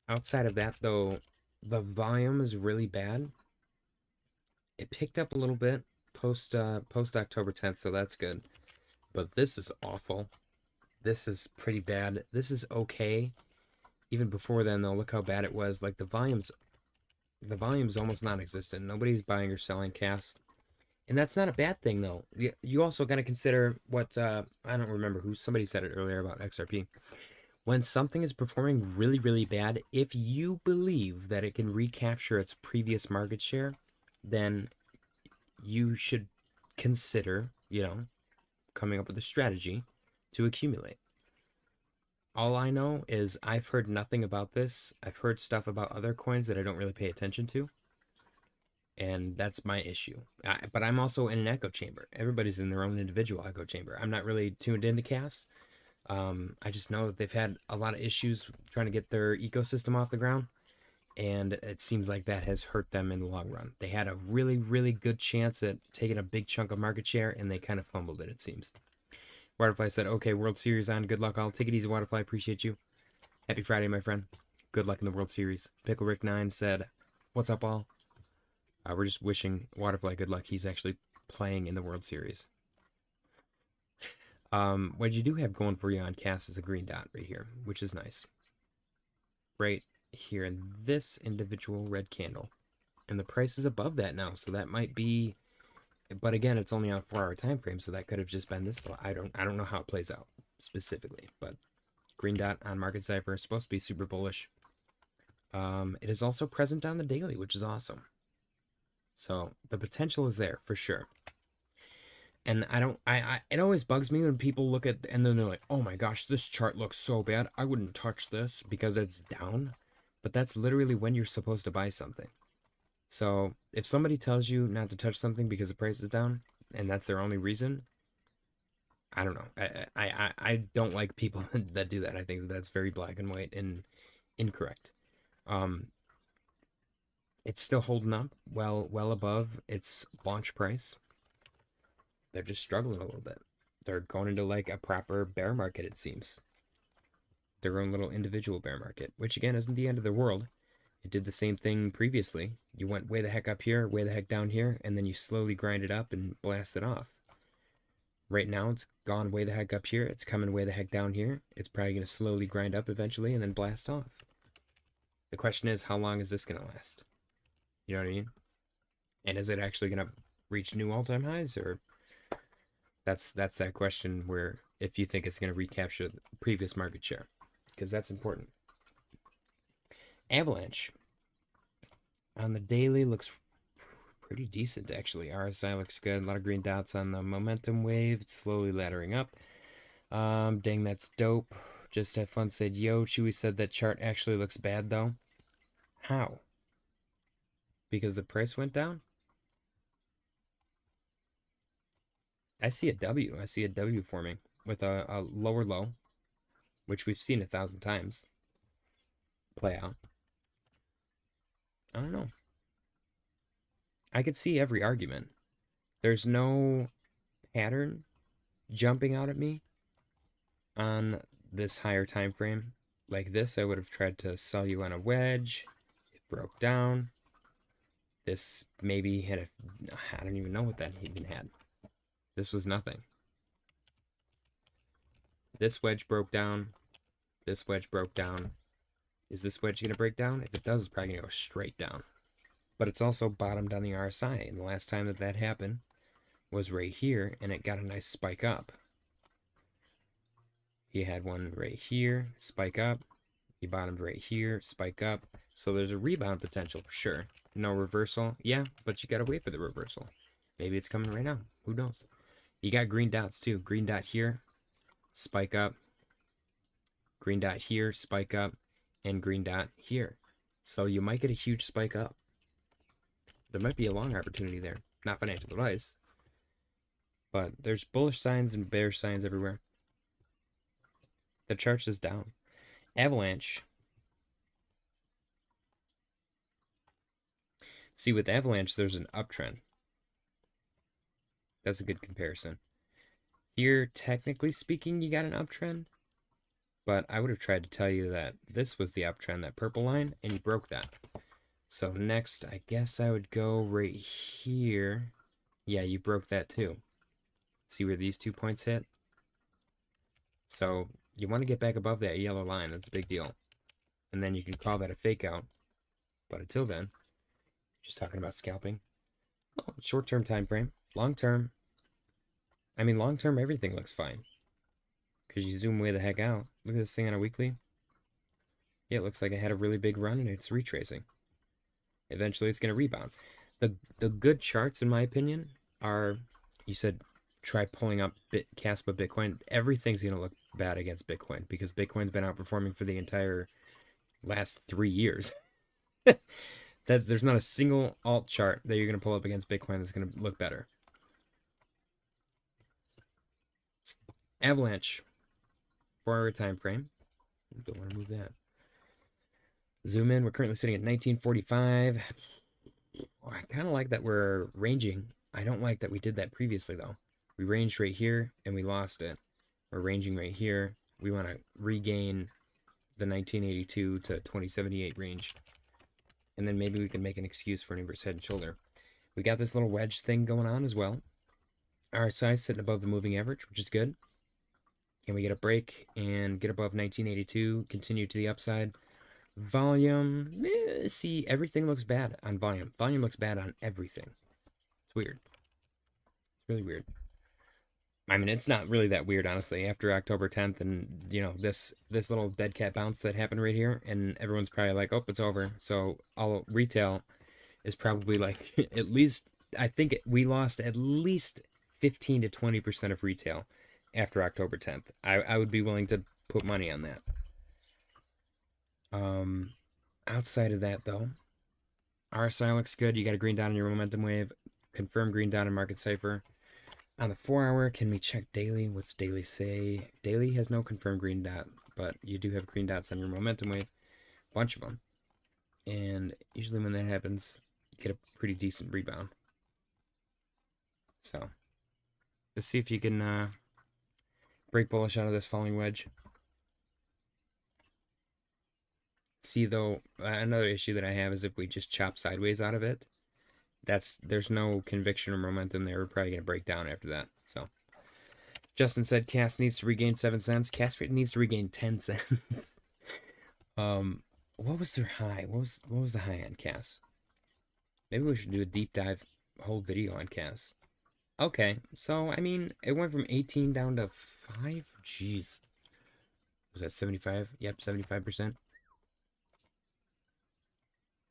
Speaker 1: Outside of that, though, the volume is really bad. It picked up a little bit post October 10th, so that's good. But this is awful. This is pretty bad. This is okay. Even before then, though, look how bad it was. Like the volume's almost non-existent. Nobody's buying or selling CAS. And that's not a bad thing, though. You also got to consider what, I don't remember somebody said it earlier about XRP. When something is performing really, really bad, if you believe that it can recapture its previous market share, then you should consider, coming up with a strategy to accumulate. All I know is I've heard nothing about this. I've heard stuff about other coins that I don't really pay attention to. And that's my issue. But I'm also in an echo chamber. Everybody's in their own individual echo chamber. I'm not really tuned into CAS. I just know that they've had a lot of issues trying to get their ecosystem off the ground. And it seems like that has hurt them in the long run. They had a really, really good chance at taking a big chunk of market share, and they kind of fumbled it seems. Waterfly said, okay, World Series on. Good luck all. Take it easy, Waterfly. Appreciate you. Happy Friday, my friend. Good luck in the World Series. Pickle Rick 9 said, what's up, all? We're just wishing Waterfly good luck. He's actually playing in the World Series. What you do have going for you on CAS is a green dot right here, which is nice. Right here in this individual red candle. And the price is above that now, so that might be... But again, it's only on a 4-hour time frame, so that could have just been this. I don't know how it plays out specifically, but green dot on Market Cipher is supposed to be super bullish. It is also present on the daily, which is awesome. So the potential is there for sure. And it always bugs me when people look at and then they're like, oh my gosh, this chart looks so bad. I wouldn't touch this because it's down. But that's literally when you're supposed to buy something. So if somebody tells you not to touch something because the price is down and that's their only reason, I don't know. I don't like people that do that. I think that's very black and white and incorrect. It's still holding up well above its launch price. They're just struggling a little bit. They're going into like a proper bear market, it seems. Their own little individual bear market, which again isn't the end of the world. It did the same thing previously. You went way the heck up here, way the heck down here, and then you slowly grind it up and blast it off. Right now, it's gone way the heck up here. It's coming way the heck down here. It's probably going to slowly grind up eventually and then blast off. The question is, how long is this going to last? You know what I mean? And is it actually going to reach new all-time highs? Or that's that question where if you think it's going to recapture the previous market share. Because that's important. Avalanche on the daily looks pretty decent, actually. RSI looks good. A lot of green dots on the momentum wave. It's slowly laddering up. Dang, that's dope. Just have fun said, yo. Chewy said that chart actually looks bad, though. How? Because the price went down? I see a W. I see a W forming with a lower low, which we've seen 1,000 times play out. I don't know. I could see every argument. There's no pattern jumping out at me on this higher time frame. Like this, I would have tried to sell you on a wedge. It broke down. This maybe had a... I don't even know what that even had. This was nothing. This wedge broke down. This wedge broke down. Is this wedge going to break down? If it does, it's probably going to go straight down. But it's also bottomed on the RSI. And the last time that happened was right here, and it got a nice spike up. He had one right here, spike up. He bottomed right here, spike up. So there's a rebound potential for sure. No reversal. Yeah, but you got to wait for the reversal. Maybe it's coming right now. Who knows? You got green dots too. Green dot here, spike up. Green dot here, spike up. and green dot here. So you might get a huge spike up. There might be a long opportunity there. Not financial advice, but there's bullish signs and bearish signs everywhere. The chart is down. Avalanche. See, with Avalanche, there's an uptrend. That's a good comparison. Here, technically speaking, you got an uptrend, but I would have tried to tell you that this was the uptrend, that purple line, and you broke that. So next, I guess I would go right here. Yeah, you broke that too. See where these 2 points hit? So you want to get back above that yellow line. That's a big deal. And then you can call that a fake out. But until then, just talking about scalping. Oh, short-term time frame. Long-term. I mean, long-term, everything looks fine. Because you zoom way the heck out. Look at this thing on a weekly. Yeah, it looks like it had a really big run and it's retracing. Eventually, it's going to rebound. The good charts, in my opinion, are, you said, try pulling up Caspa Bitcoin. Everything's going to look bad against Bitcoin because Bitcoin's been outperforming for the entire last 3 years. There's not a single alt chart that you're going to pull up against Bitcoin that's going to look better. Avalanche, 4-hour time frame. Don't want to move that. Zoom in. We're currently sitting at 1945. I kind of like that we're ranging. I don't like that we did that previously, though. We ranged right here, and we lost it. We're ranging right here. We want to regain the 1982 to 2078 range. And then maybe we can make an excuse for an inverse head and shoulder. We got this little wedge thing going on as well. RSI sitting above the moving average, which is good. Can we get a break and get above 1982, continue to the upside? Volume, see, everything looks bad on volume. Volume looks bad on everything. It's weird. It's really weird. I mean, it's not really that weird, honestly, after October 10th and, you know, this little dead cat bounce that happened right here, and everyone's probably like, oh, it's over. So all retail is probably like, at least, I think we lost at least 15 to 20% of retail after October 10th. I would be willing to put money on that. Outside of that, though, RSI looks good. You got a green dot on your momentum wave. Confirm green dot in market cipher. On the 4-hour, can we check daily? What's daily say? Daily has no confirmed green dot, but you do have green dots on your momentum wave. Bunch of them. And usually when that happens, you get a pretty decent rebound. So, let's see if you can break bullish out of this falling wedge. See, though, another issue that I have is if we just chop sideways out of it, there's no conviction or momentum there. We're probably going to break down after that. So, Justin said Cass needs to regain 7 cents. Cass needs to regain 10 cents. What was their high? What was the high on Cass? Maybe we should do a deep dive whole video on Cass. Okay, so, I mean, it went from 18 down to 5? Jeez. Was that 75? Yep, 75%.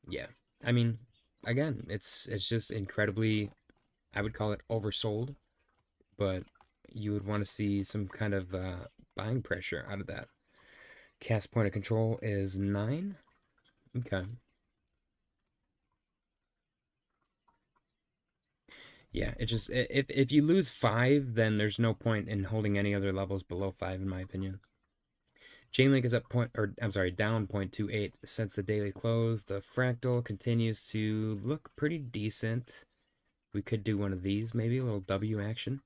Speaker 1: Yeah, I mean, again, it's just incredibly, I would call it oversold, but you would want to see some kind of buying pressure out of that. Cast point of control is 9. Okay. Yeah, it just, if you lose 5, then there's no point in holding any other levels below 5, in my opinion. Chainlink is up down 0.28 since the daily close. The fractal continues to look pretty decent. We could do one of these, maybe a little W action.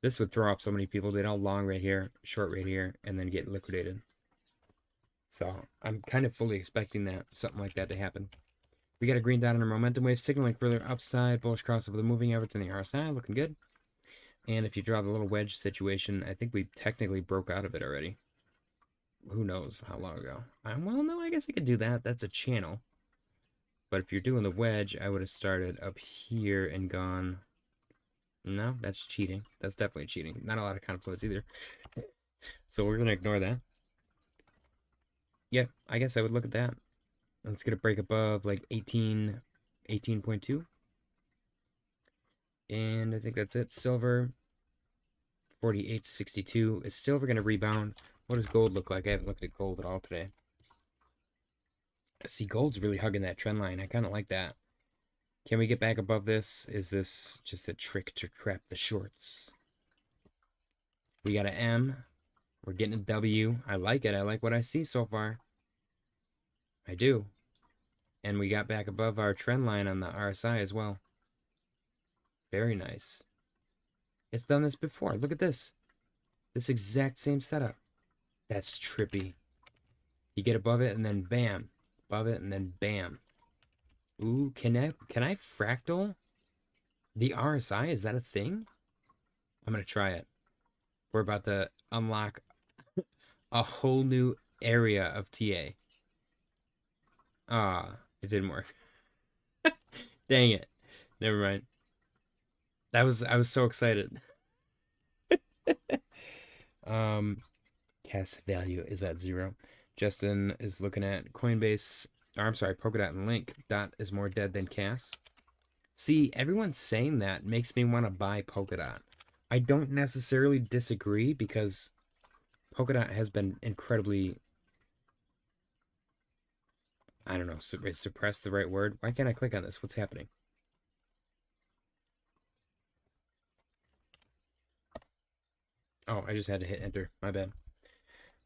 Speaker 1: This would throw off so many people. They'd all long right here, short right here, and then get liquidated. So I'm kind of fully expecting that, something like that to happen. We got a green dot on our momentum wave, signaling further upside, bullish cross over the moving average and the RSI, looking good. And if you draw the little wedge situation, I think we technically broke out of it already. Who knows how long ago? Well, no, I guess I could do that. That's a channel. But if you're doing the wedge, I would have started up here and gone... No, that's cheating. That's definitely cheating. Not a lot of confluence either. So we're going to ignore that. Yeah, I guess I would look at that. Let's get a break above like 18.2. And I think that's it. Silver, 48.62. Is silver going to rebound? What does gold look like? I haven't looked at gold at all today. See, gold's really hugging that trend line. I kind of like that. Can we get back above this? Is this just a trick to trap the shorts? We got an M. We're getting a W. I like it. I like what I see so far. I do. And we got back above our trend line on the RSI as well. Very nice. It's done this before. Look at this. This exact same setup. That's trippy. You get above it and then bam. Above it and then bam. Ooh, can I fractal the RSI? Is that a thing? I'm going to try it. We're about to unlock a whole new area of TA. Ah, it didn't work. Dang it. Never mind. I was so excited. Cash value is at 0. Justin is looking at Coinbase. Or I'm sorry, Polkadot and Link. Dot is more dead than Cass. See, everyone's saying that makes me want to buy Polkadot. I don't necessarily disagree because Polkadot has been incredibly, I don't know, is suppressed the right word? Why can't I click on this? What's happening? Oh, I just had to hit enter. My bad.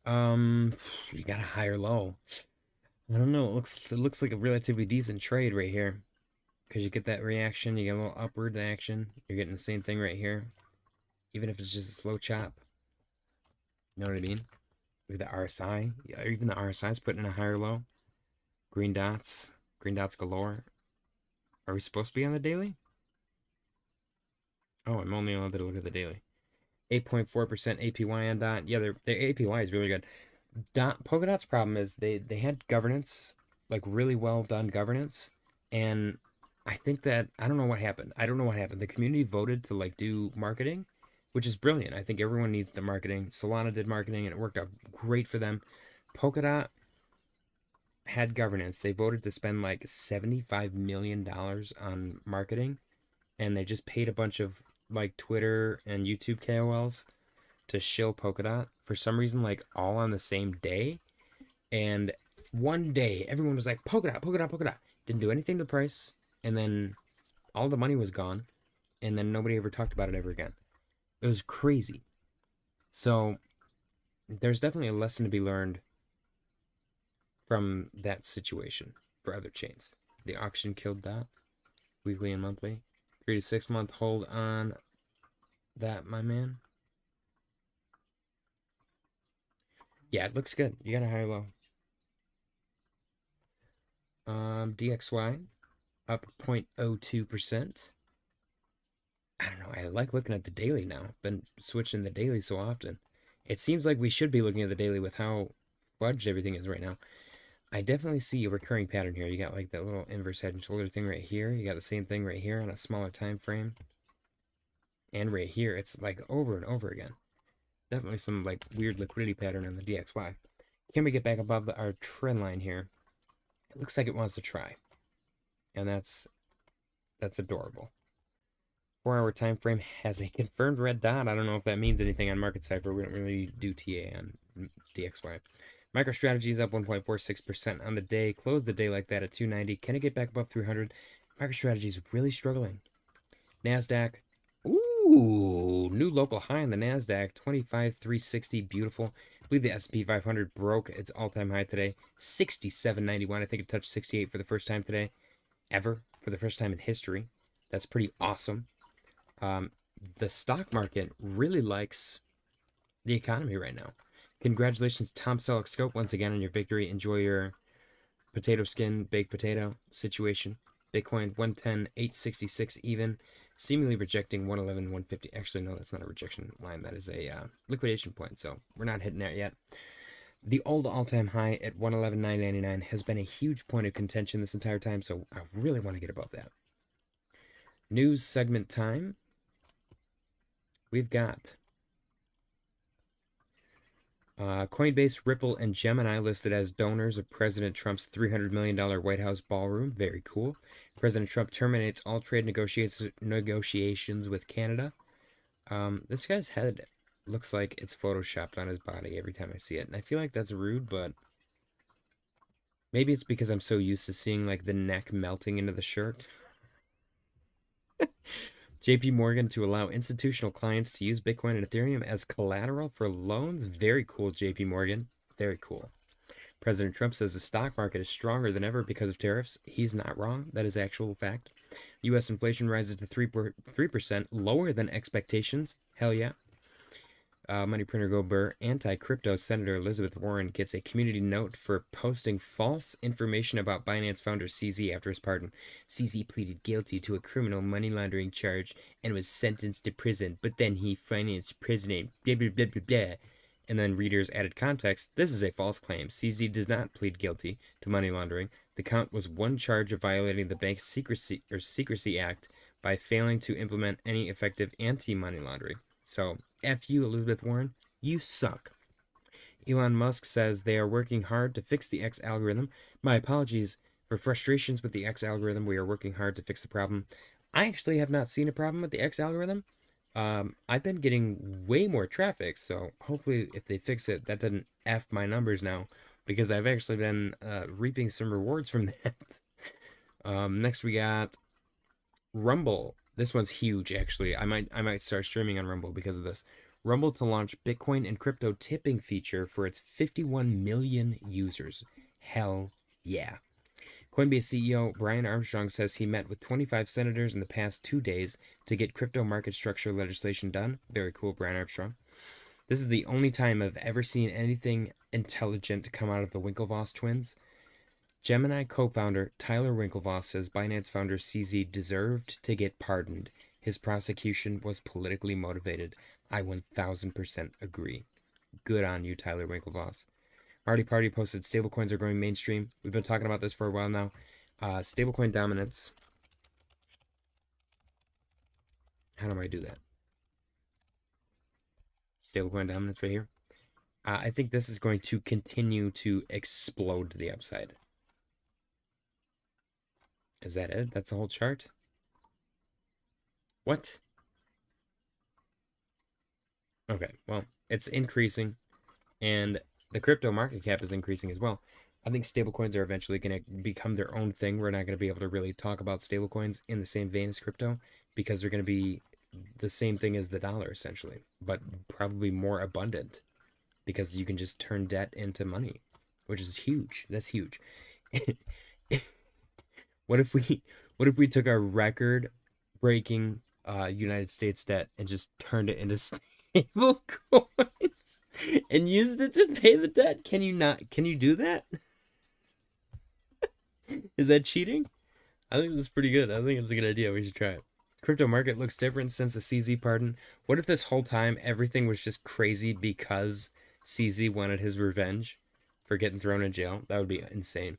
Speaker 1: You got a higher low. I don't know. It looks like a relatively decent trade right here. Because you get that reaction, you get a little upward action. You're getting the same thing right here. Even if it's just a slow chop. You know what I mean? Look at the RSI. Yeah, even the RSI is putting in a higher low. Green dots. Green dots galore. Are we supposed to be on the daily? Oh, I'm only allowed to look at the daily. 8.4% APY on DOT. Yeah, their APY is really good. Polkadot's problem is they had governance, like really well done governance, and I think that I don't know what happened. I don't know what happened. The community voted to like do marketing, which is brilliant. I think everyone needs the marketing. Solana did marketing and it worked out great for them. Polkadot had governance. They voted to spend like $75 million on marketing, and they just paid a bunch of like Twitter and YouTube KOLs to shill Polkadot for some reason, like all on the same day. And one day, everyone was like, Polkadot, Polkadot, Polkadot. Didn't do anything to the price. And then all the money was gone. And then nobody ever talked about it ever again. It was crazy. So there's definitely a lesson to be learned from that situation for other chains. The auction killed DOT. Weekly and monthly. 3 to 6 month hold on that, my man. Yeah, it looks good. You got a high low. DXY up 0.02%. I don't know. I like looking at the daily now. Been switching the daily so often. It seems like we should be looking at the daily with how fudged everything is right now. I definitely see a recurring pattern here. You got like that little inverse head and shoulder thing right here. You got the same thing right here on a smaller time frame. And right here, it's like over and over again. Definitely some like weird liquidity pattern on the DXY. Can we get back above our trend line here? It looks like it wants to try. And that's adorable. 4-hour time frame has a confirmed red dot. I don't know if that means anything on Market Cipher. We don't really do TA on DXY. MicroStrategy is up 1.46% on the day. Closed the day like that at 290. Can it get back above 300? MicroStrategy is really struggling. NASDAQ. Ooh, new local high on the NASDAQ. 25,360. Beautiful. I believe the S&P 500 broke its all-time high today. 67.91. I think it touched 68 for the first time today. Ever. For the first time in history. That's pretty awesome. The stock market really likes the economy right now. Congratulations, Tom Selleck Scope, once again on your victory. Enjoy your potato skin, baked potato situation. Bitcoin 110, 866 even, seemingly rejecting 111, 150. Actually, no, that's not a rejection line. That is a liquidation point, so we're not hitting that yet. The old all-time high at 111,999 has been a huge point of contention this entire time, so I really want to get above that. News segment time. We've got Coinbase, Ripple, and Gemini listed as donors of President Trump's $300 million White House ballroom. Very cool. President Trump terminates all trade negotiations with Canada. This guy's head looks like it's photoshopped on his body every time I see it. And I feel like that's rude, but Maybe it's because I'm so used to seeing like the neck melting into the shirt. JP Morgan to allow institutional clients to use Bitcoin and Ethereum as collateral for loans. Very cool, JP Morgan. Very cool. President Trump says the stock market is stronger than ever because of tariffs. He's not wrong. That is actual fact. U.S. inflation rises to 3%, lower than expectations. Hell yeah. Money printer go burr. Anti-crypto Senator Elizabeth Warren gets a community note for posting false information about Binance founder CZ after his pardon. CZ pleaded guilty to a criminal money laundering charge and was sentenced to prison, but then he financed President blah blah blah blah blah. And then readers added context. This is a false claim. CZ does not plead guilty to money laundering. The count was one charge of violating the Bank Secrecy Act by failing to implement any effective anti-money laundering. So, F you, Elizabeth Warren. You suck. Elon Musk says they are working hard to fix the X algorithm. My apologies for frustrations with the X algorithm. We are working hard to fix the problem. I actually have not seen a problem with the X algorithm. I've been getting way more traffic, so hopefully if they fix it, that doesn't F my numbers now, because I've actually been reaping some rewards from that. Next we got Rumble. This one's huge, actually. I might start streaming on Rumble because of this. Rumble to launch Bitcoin and crypto tipping feature for its 51 million users. Hell yeah. Coinbase CEO Brian Armstrong says he met with 25 senators in the past 2 days to get crypto market structure legislation done. Very cool, Brian Armstrong. This is the only time I've ever seen anything intelligent come out of the Winklevoss twins. Gemini co-founder Tyler Winklevoss says Binance founder CZ deserved to get pardoned. His prosecution was politically motivated. I 1000% agree. Good on you, Tyler Winklevoss. Marty Party posted stablecoins are going mainstream. We've been talking about this for a while now. Stablecoin dominance. How do I do that? Stablecoin dominance right here. I think this is going to continue to explode to the upside. Is that it? That's the whole chart? What? Okay, well, it's increasing, and the crypto market cap is increasing as well. I think stablecoins are eventually going to become their own thing. We're not going to be able to really talk about stablecoins in the same vein as crypto because they're going to be the same thing as the dollar, essentially, but probably more abundant because you can just turn debt into money, which is huge. That's huge. What if we took our record-breaking United States debt and just turned it into stable coins and used it to pay the debt? Can you do that? Is that cheating? I think that's pretty good. I think it's a good idea. We should try it. Crypto market looks different since the CZ pardon. What if this whole time everything was just crazy because CZ wanted his revenge for getting thrown in jail? That would be insane.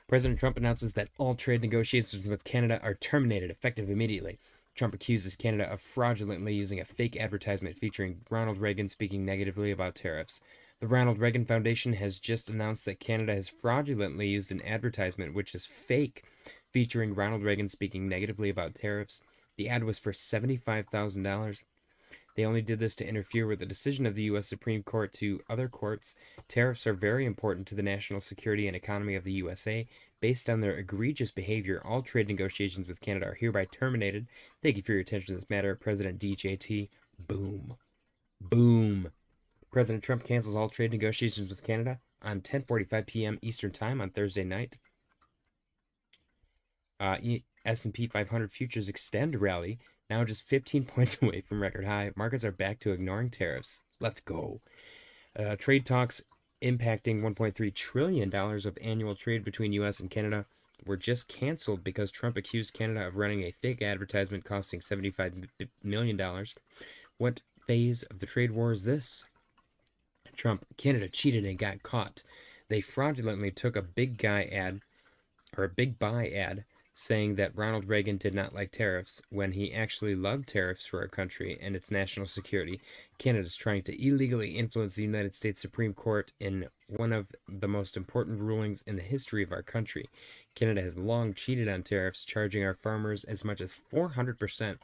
Speaker 1: President Trump announces that all trade negotiations with Canada are terminated effective immediately. Trump accuses Canada of fraudulently using a fake advertisement featuring Ronald Reagan speaking negatively about tariffs. The Ronald Reagan Foundation has just announced that Canada has fraudulently used an advertisement which is fake, featuring Ronald Reagan speaking negatively about tariffs. The ad was for $75,000. They only did this to interfere with the decision of the U.S. Supreme Court to other courts. Tariffs are very important to the national security and economy of the USA. Based on their egregious behavior, all trade negotiations with Canada are hereby terminated. Thank you for your attention to this matter, President DJT. Boom. Boom. President Trump cancels all trade negotiations with Canada on 10:45 p.m. Eastern Time on Thursday night. S&P 500 futures extend rally, now just 15 points away from record high. Markets are back to ignoring tariffs. Let's go. Trade talks impacting $1.3 trillion of annual trade between U.S. and Canada were just canceled because Trump accused Canada of running a fake advertisement costing $75 million. What phase of the trade war is this? Canada cheated and got caught. They fraudulently took a big buy ad saying that Ronald Reagan did not like tariffs when he actually loved tariffs for our country and its national security. Canada is trying to illegally influence the United States Supreme Court in one of the most important rulings in the history of our country. Canada has long cheated on tariffs, charging our farmers as much as 400%.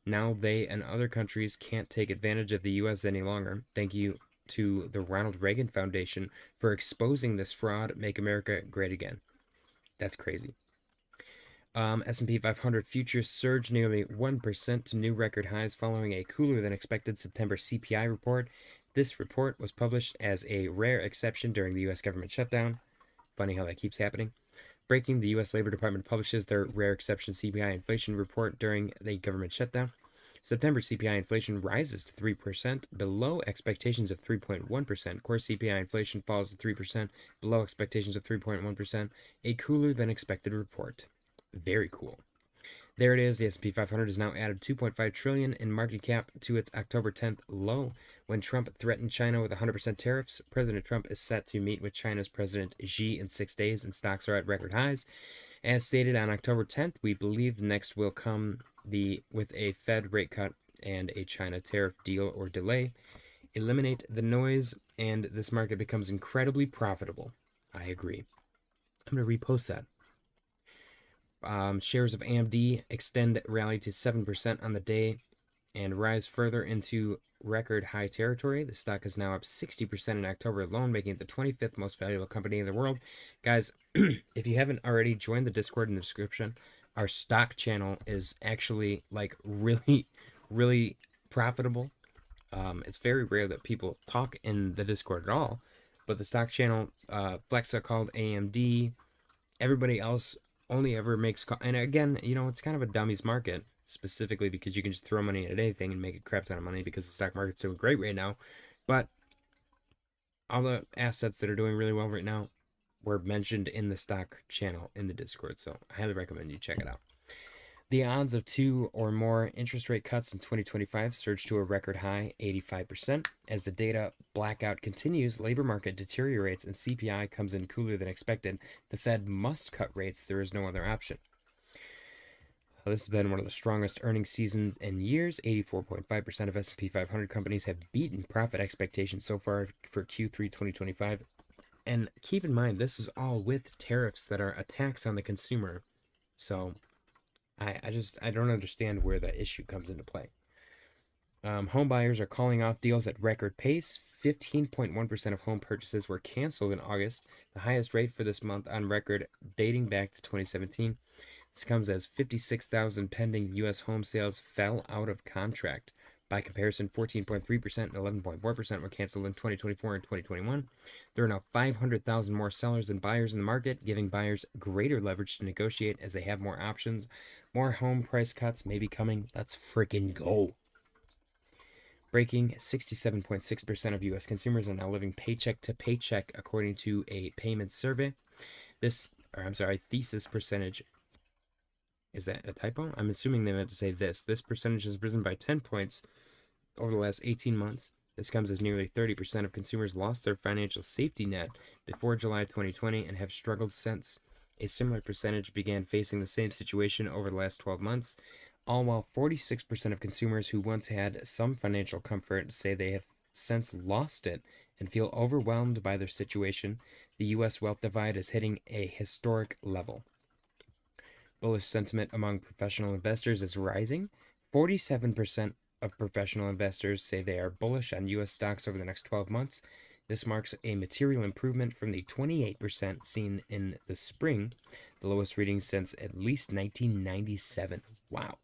Speaker 1: Now they and other countries can't take advantage of the U.S. any longer. Thank you, to the Ronald Reagan Foundation for exposing this fraud. Make America great again. That's crazy. S&P 500 futures surged nearly 1% to new record highs following a cooler than expected September CPI report. This report was published as a rare exception during the U.S. government shutdown. Funny how that keeps happening. Breaking, the U.S. Labor Department publishes their rare exception CPI inflation report during the government shutdown. September CPI inflation rises to 3%, below expectations of 3.1%. Core CPI inflation falls to 3%, below expectations of 3.1%. A cooler than expected report. Very cool. There it is. The S&P 500 has now added 2.5 trillion in market cap to its October 10th low when Trump threatened China with 100% tariffs. President Trump is set to meet with China's President Xi in 6 days, and stocks are at record highs. As stated on October 10th, we believe next will come with a Fed rate cut and a China tariff deal or delay. Eliminate the noise, and this market becomes incredibly profitable. I agree. I'm going to repost that. Shares of AMD extend rally to 7% on the day and rise further into record high territory. The stock is now up 60% in October alone, making it the 25th most valuable company in the world. Guys, if you haven't already, join the Discord in the description. Our stock channel is actually like really, really profitable. It's very rare that people talk in the Discord at all, but the stock channel, Flexa called AMD, everybody else only ever makes, and again, you know, it's kind of a dummies market, specifically because you can just throw money at anything and make a crap ton of money because the stock market's doing great right now. But all the assets that are doing really well right now were mentioned in the stock channel in the Discord, so I highly recommend you check it out. The odds of 2 or more interest rate cuts in 2025 surged to a record high 85%. As the data blackout continues, labor market deteriorates, and CPI comes in cooler than expected. The Fed must cut rates. There is no other option. This has been one of the strongest earnings seasons in years. 84.5% of S&P 500 companies have beaten profit expectations so far for Q3 2025. And keep in mind, this is all with tariffs that are a tax on the consumer. So I don't understand where the issue comes into play. Home buyers are calling off deals at record pace. 15.1% of home purchases were canceled in August, the highest rate for this month on record dating back to 2017. This comes as 56,000 pending U.S. home sales fell out of contract. By comparison, 14.3% and 11.4% were canceled in 2024 and 2021. There are now 500,000 more sellers than buyers in the market, giving buyers greater leverage to negotiate as they have more options. More home price cuts may be coming. Let's freaking go. Breaking, 67.6% of U.S. consumers are now living paycheck to paycheck, according to a payment survey. Thesis percentage. Is that a typo? I'm assuming they meant to say this. This percentage has risen by 10 points over the last 18 months. This comes as nearly 30% of consumers lost their financial safety net before July 2020 and have struggled since. A similar percentage began facing the same situation over the last 12 months, all while 46% of consumers who once had some financial comfort say they have since lost it and feel overwhelmed by their situation. The U.S. wealth divide is hitting a historic level. Bullish sentiment among professional investors is rising. 47% of professional investors say they are bullish on U.S. stocks over the next 12 months. This marks a material improvement from the 28% seen in the spring, the lowest reading since at least 1997. Wow.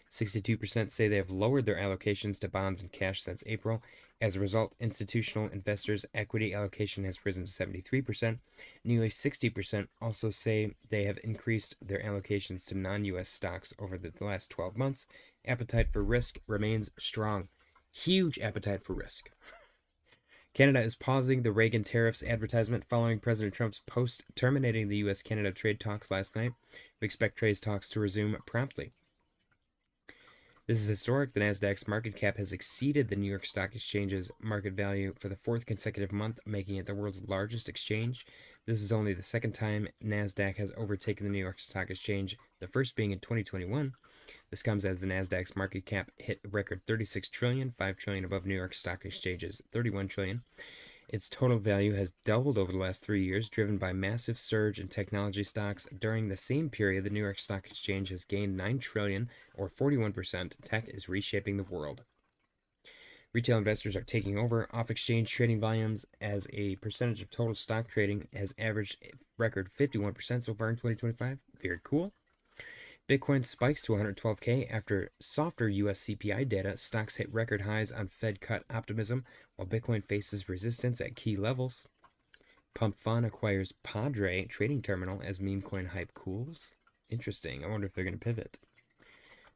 Speaker 1: 62% say they have lowered their allocations to bonds and cash since April. As a result, institutional investors' equity allocation has risen to 73%. Nearly 60% also say they have increased their allocations to non-U.S. stocks over the last 12 months. Appetite for risk remains strong. Huge appetite for risk. Canada is pausing the Reagan tariffs advertisement following President Trump's post terminating the U.S.-Canada trade talks last night. We expect trade talks to resume promptly. This is historic. The Nasdaq's market cap has exceeded the New York Stock Exchange's market value for the 4th consecutive month, making it the world's largest exchange. This is only the second time Nasdaq has overtaken the New York Stock Exchange, the first being in 2021. This comes as the Nasdaq's market cap hit a record 36 trillion, 5 trillion above New York Stock Exchange's 31 trillion. Its total value has doubled over the last 3 years, driven by massive surge in technology stocks. During the same period, the New York Stock Exchange has gained 9 trillion, or 41%. Tech is reshaping the world. Retail investors are taking over. Off-exchange trading volumes as a percentage of total stock trading has averaged a record 51% so far in 2025. Very cool. Bitcoin spikes to 112K after softer US CPI data. Stocks hit record highs on Fed cut optimism, while Bitcoin faces resistance at key levels. Pump Fun acquires Padre trading terminal as meme coin hype cools. Interesting. I wonder if they're going to pivot.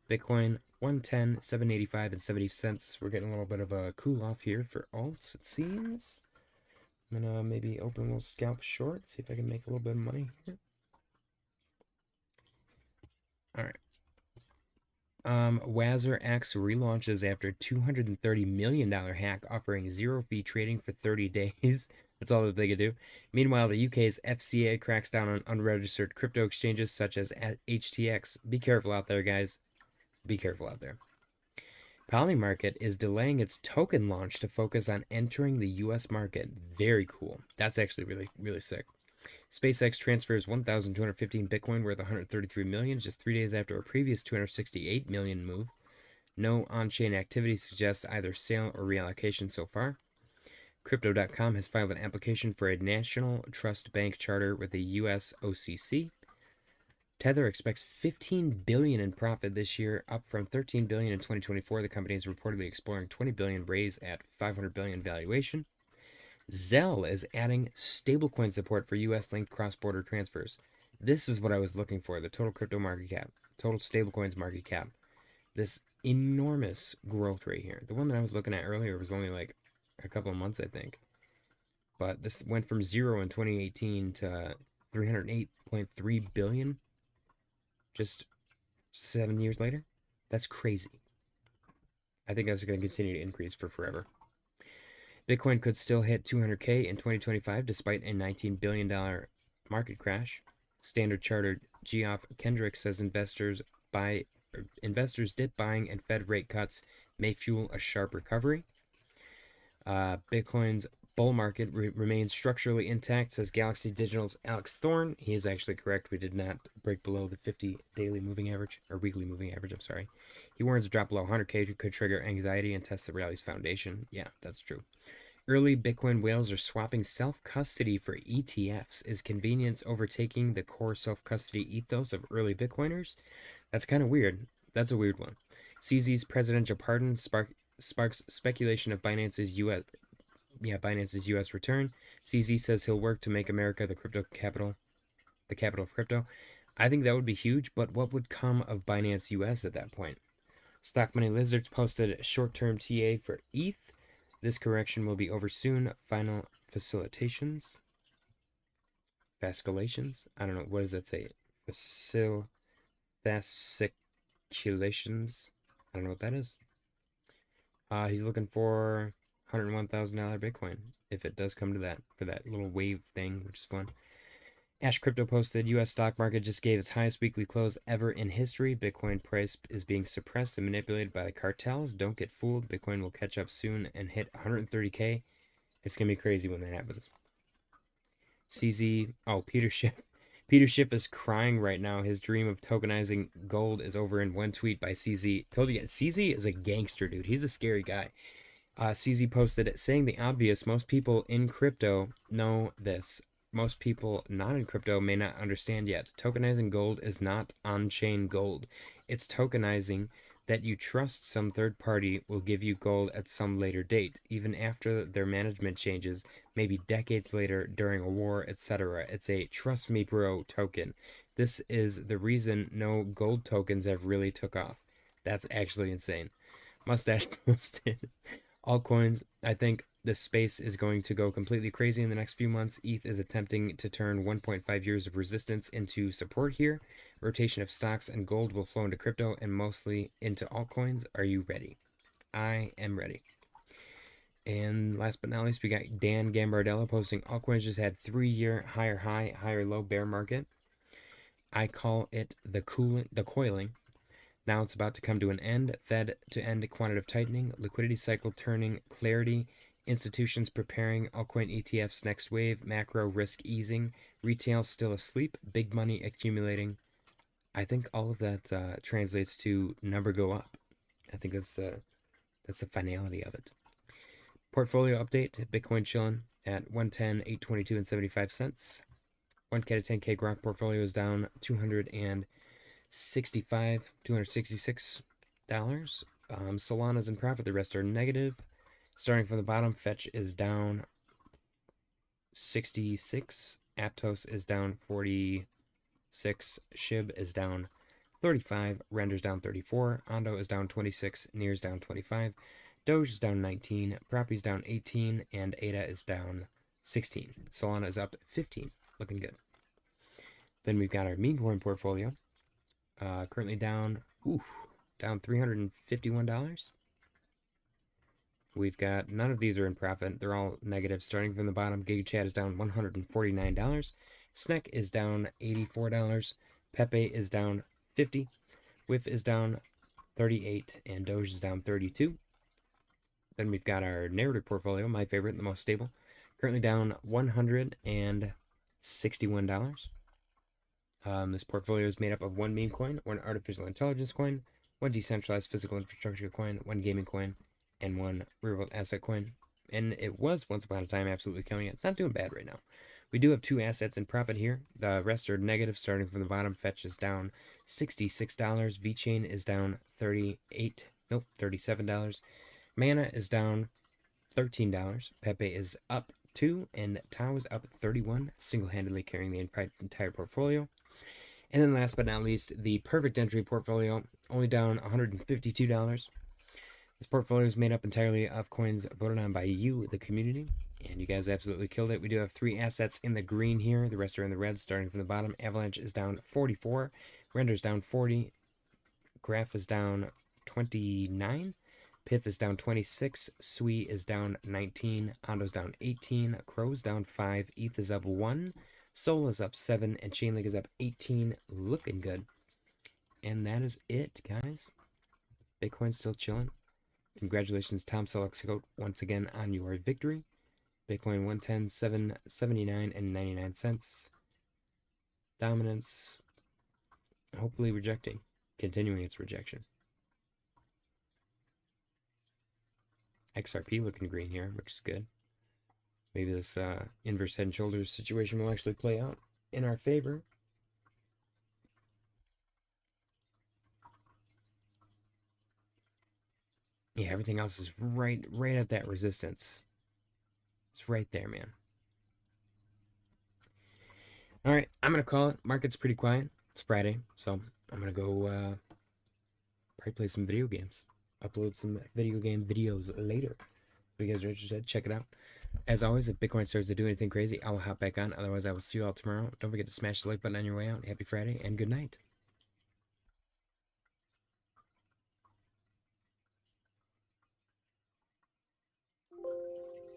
Speaker 1: Bitcoin 110, 785, and 70 cents. We're getting a little bit of a cool off here for alts, it seems. I'm going to maybe open a little scalp short, see if I can make a little bit of money here. All right. Wazzer X relaunches after $230 million hack, offering zero fee trading for 30 days. That's all that they could do. Meanwhile, the UK's FCA cracks down on unregistered crypto exchanges such as HTX. Be careful out there, guys. Be careful out there. Polymarket is delaying its token launch to focus on entering the US market. Very cool. That's actually really, really sick. SpaceX transfers 1,215 Bitcoin worth 133 million just 3 days after a previous 268 million move. No on-chain activity suggests either sale or reallocation so far. Crypto.com has filed an application for a national trust bank charter with the US OCC. Tether expects 15 billion in profit this year, up from 13 billion in 2024. The company is reportedly exploring 20 billion raise at 500 billion valuation. Zelle is adding stablecoin support for US-linked cross-border transfers. This is what I was looking for, the total crypto market cap, total stablecoins market cap. This enormous growth rate here. The one that I was looking at earlier was only like a couple of months, I think. But this went from 0 in 2018 to 308.3 billion just 7 years later. That's crazy. I think that's going to continue to increase for forever. Bitcoin could still hit 200K in 2025 despite a $19 billion market crash. Standard Chartered Geoff Kendrick says investors dip buying and Fed rate cuts may fuel a sharp recovery. Bitcoin's bull market remains structurally intact, says Galaxy Digital's Alex Thorne. He is actually correct. We did not break below the 50 daily moving average, or weekly moving average, I'm sorry. He warns a drop below 100K could trigger anxiety and test the rally's foundation. Yeah, that's true. Early Bitcoin whales are swapping self-custody for ETFs. Is convenience overtaking the core self-custody ethos of early Bitcoiners? That's kind of weird. That's a weird one. CZ's presidential pardon sparks speculation of Binance's US return. CZ says he'll work to make America the capital of crypto. I think that would be huge, but what would come of Binance US at that point? Stock Money Lizards posted short-term TA for ETH. This correction will be over soon. Final facilitations. Fasculations? I don't know. What does that say? Fasciculations? I don't know what that is. He's looking for $101,000 Bitcoin, if it does come to that, for that little wave thing, which is fun. Ash Crypto posted, U.S. stock market just gave its highest weekly close ever in history. Bitcoin price is being suppressed and manipulated by the cartels. Don't get fooled. Bitcoin will catch up soon and hit 130K. It's going to be crazy when that happens. CZ, Peter Schiff is crying right now. His dream of tokenizing gold is over in one tweet by CZ. Told you, CZ is a gangster, dude. He's a scary guy. CZ posted it, saying the obvious. Most people in crypto know this. Most people not in crypto may not understand yet. Tokenizing gold is not on-chain gold. It's tokenizing that you trust some third party will give you gold at some later date, even after their management changes, maybe decades later during a war, etc. It's a trust me bro token. This is the reason no gold tokens have really took off. That's actually insane. Mustache posted. Altcoins, I think this space is going to go completely crazy in the next few months. ETH is attempting to turn 1.5 years of resistance into support here. Rotation of stocks and gold will flow into crypto and mostly into altcoins. Are you ready? I am ready. And last but not least, we got Dan Gambardella posting altcoins just had 3-year higher high, higher low bear market. I call it the coiling. Now it's about to come to an end. Fed to end quantitative tightening. Liquidity cycle turning clarity. Institutions preparing. Altcoin ETFs next wave. Macro risk easing. Retail still asleep. Big money accumulating. I think all of that translates to number go up. I think that's the finality of it. Portfolio update, Bitcoin chilling at 110, 822 and 75 cents. 1K to 10K Grok portfolio is down $266. Solana's in profit, the rest are negative. Starting from the bottom, Fetch is down 66, Aptos is down 46, Shib is down 35, Render's down 34, Ondo is down 26, Near's down 25, Doge is down 19, Proppy's down 18, and ADA is down 16. Solana is up 15, looking good. Then we've got our Memecoin portfolio, currently down $351. We've got, none of these are in profit. They're all negative. Starting from the bottom, GigaChat is down $149. SNEK is down $84. Pepe is down 50. WIF is down 38. And Doge is down 32. Then we've got our narrative portfolio, my favorite, the most stable. Currently down $161. This portfolio is made up of one meme coin, one artificial intelligence coin, one decentralized physical infrastructure coin, one gaming coin, and one real-world asset coin. And it was once upon a time absolutely killing it. It's not doing bad right now. We do have two assets in profit here. The rest are negative, starting from the bottom. Fetch is down $66. VeChain is down $37. Mana is down $13. Pepe is up 2, and Tau is up 31, single-handedly carrying the entire portfolio. And then last but not least, the perfect entry portfolio, only down $152. This portfolio is made up entirely of coins voted on by you, the community, and you guys absolutely killed it. We do have 3 assets in the green here. The rest are in the red, starting from the bottom. Avalanche is down 44. Render's down 40. Graph is down 29. Pith is down 26. Sui is down 19. Ondo's down 18. Crow's down 5. ETH is up 1. Sol is up 7. And Chainlink is up 18. Looking good. And that is it, guys. Bitcoin's still chilling. Congratulations, Tom Selleck, once again on your victory. Bitcoin 110, 779 and 99 cents. Dominance. Hopefully rejecting. Continuing its rejection. XRP looking green here, which is good. Maybe this inverse head and shoulders situation will actually play out in our favor. Yeah, everything else is right at that resistance. It's right there, man. All right, I'm going to call it. Market's pretty quiet. It's Friday, so I'm going to go probably play some video games. Upload some video game videos later. If you guys are interested, check it out. As always, if Bitcoin starts to do anything crazy, I will hop back on. Otherwise, I will see you all tomorrow. Don't forget to smash the like button on your way out. Happy Friday, and good night.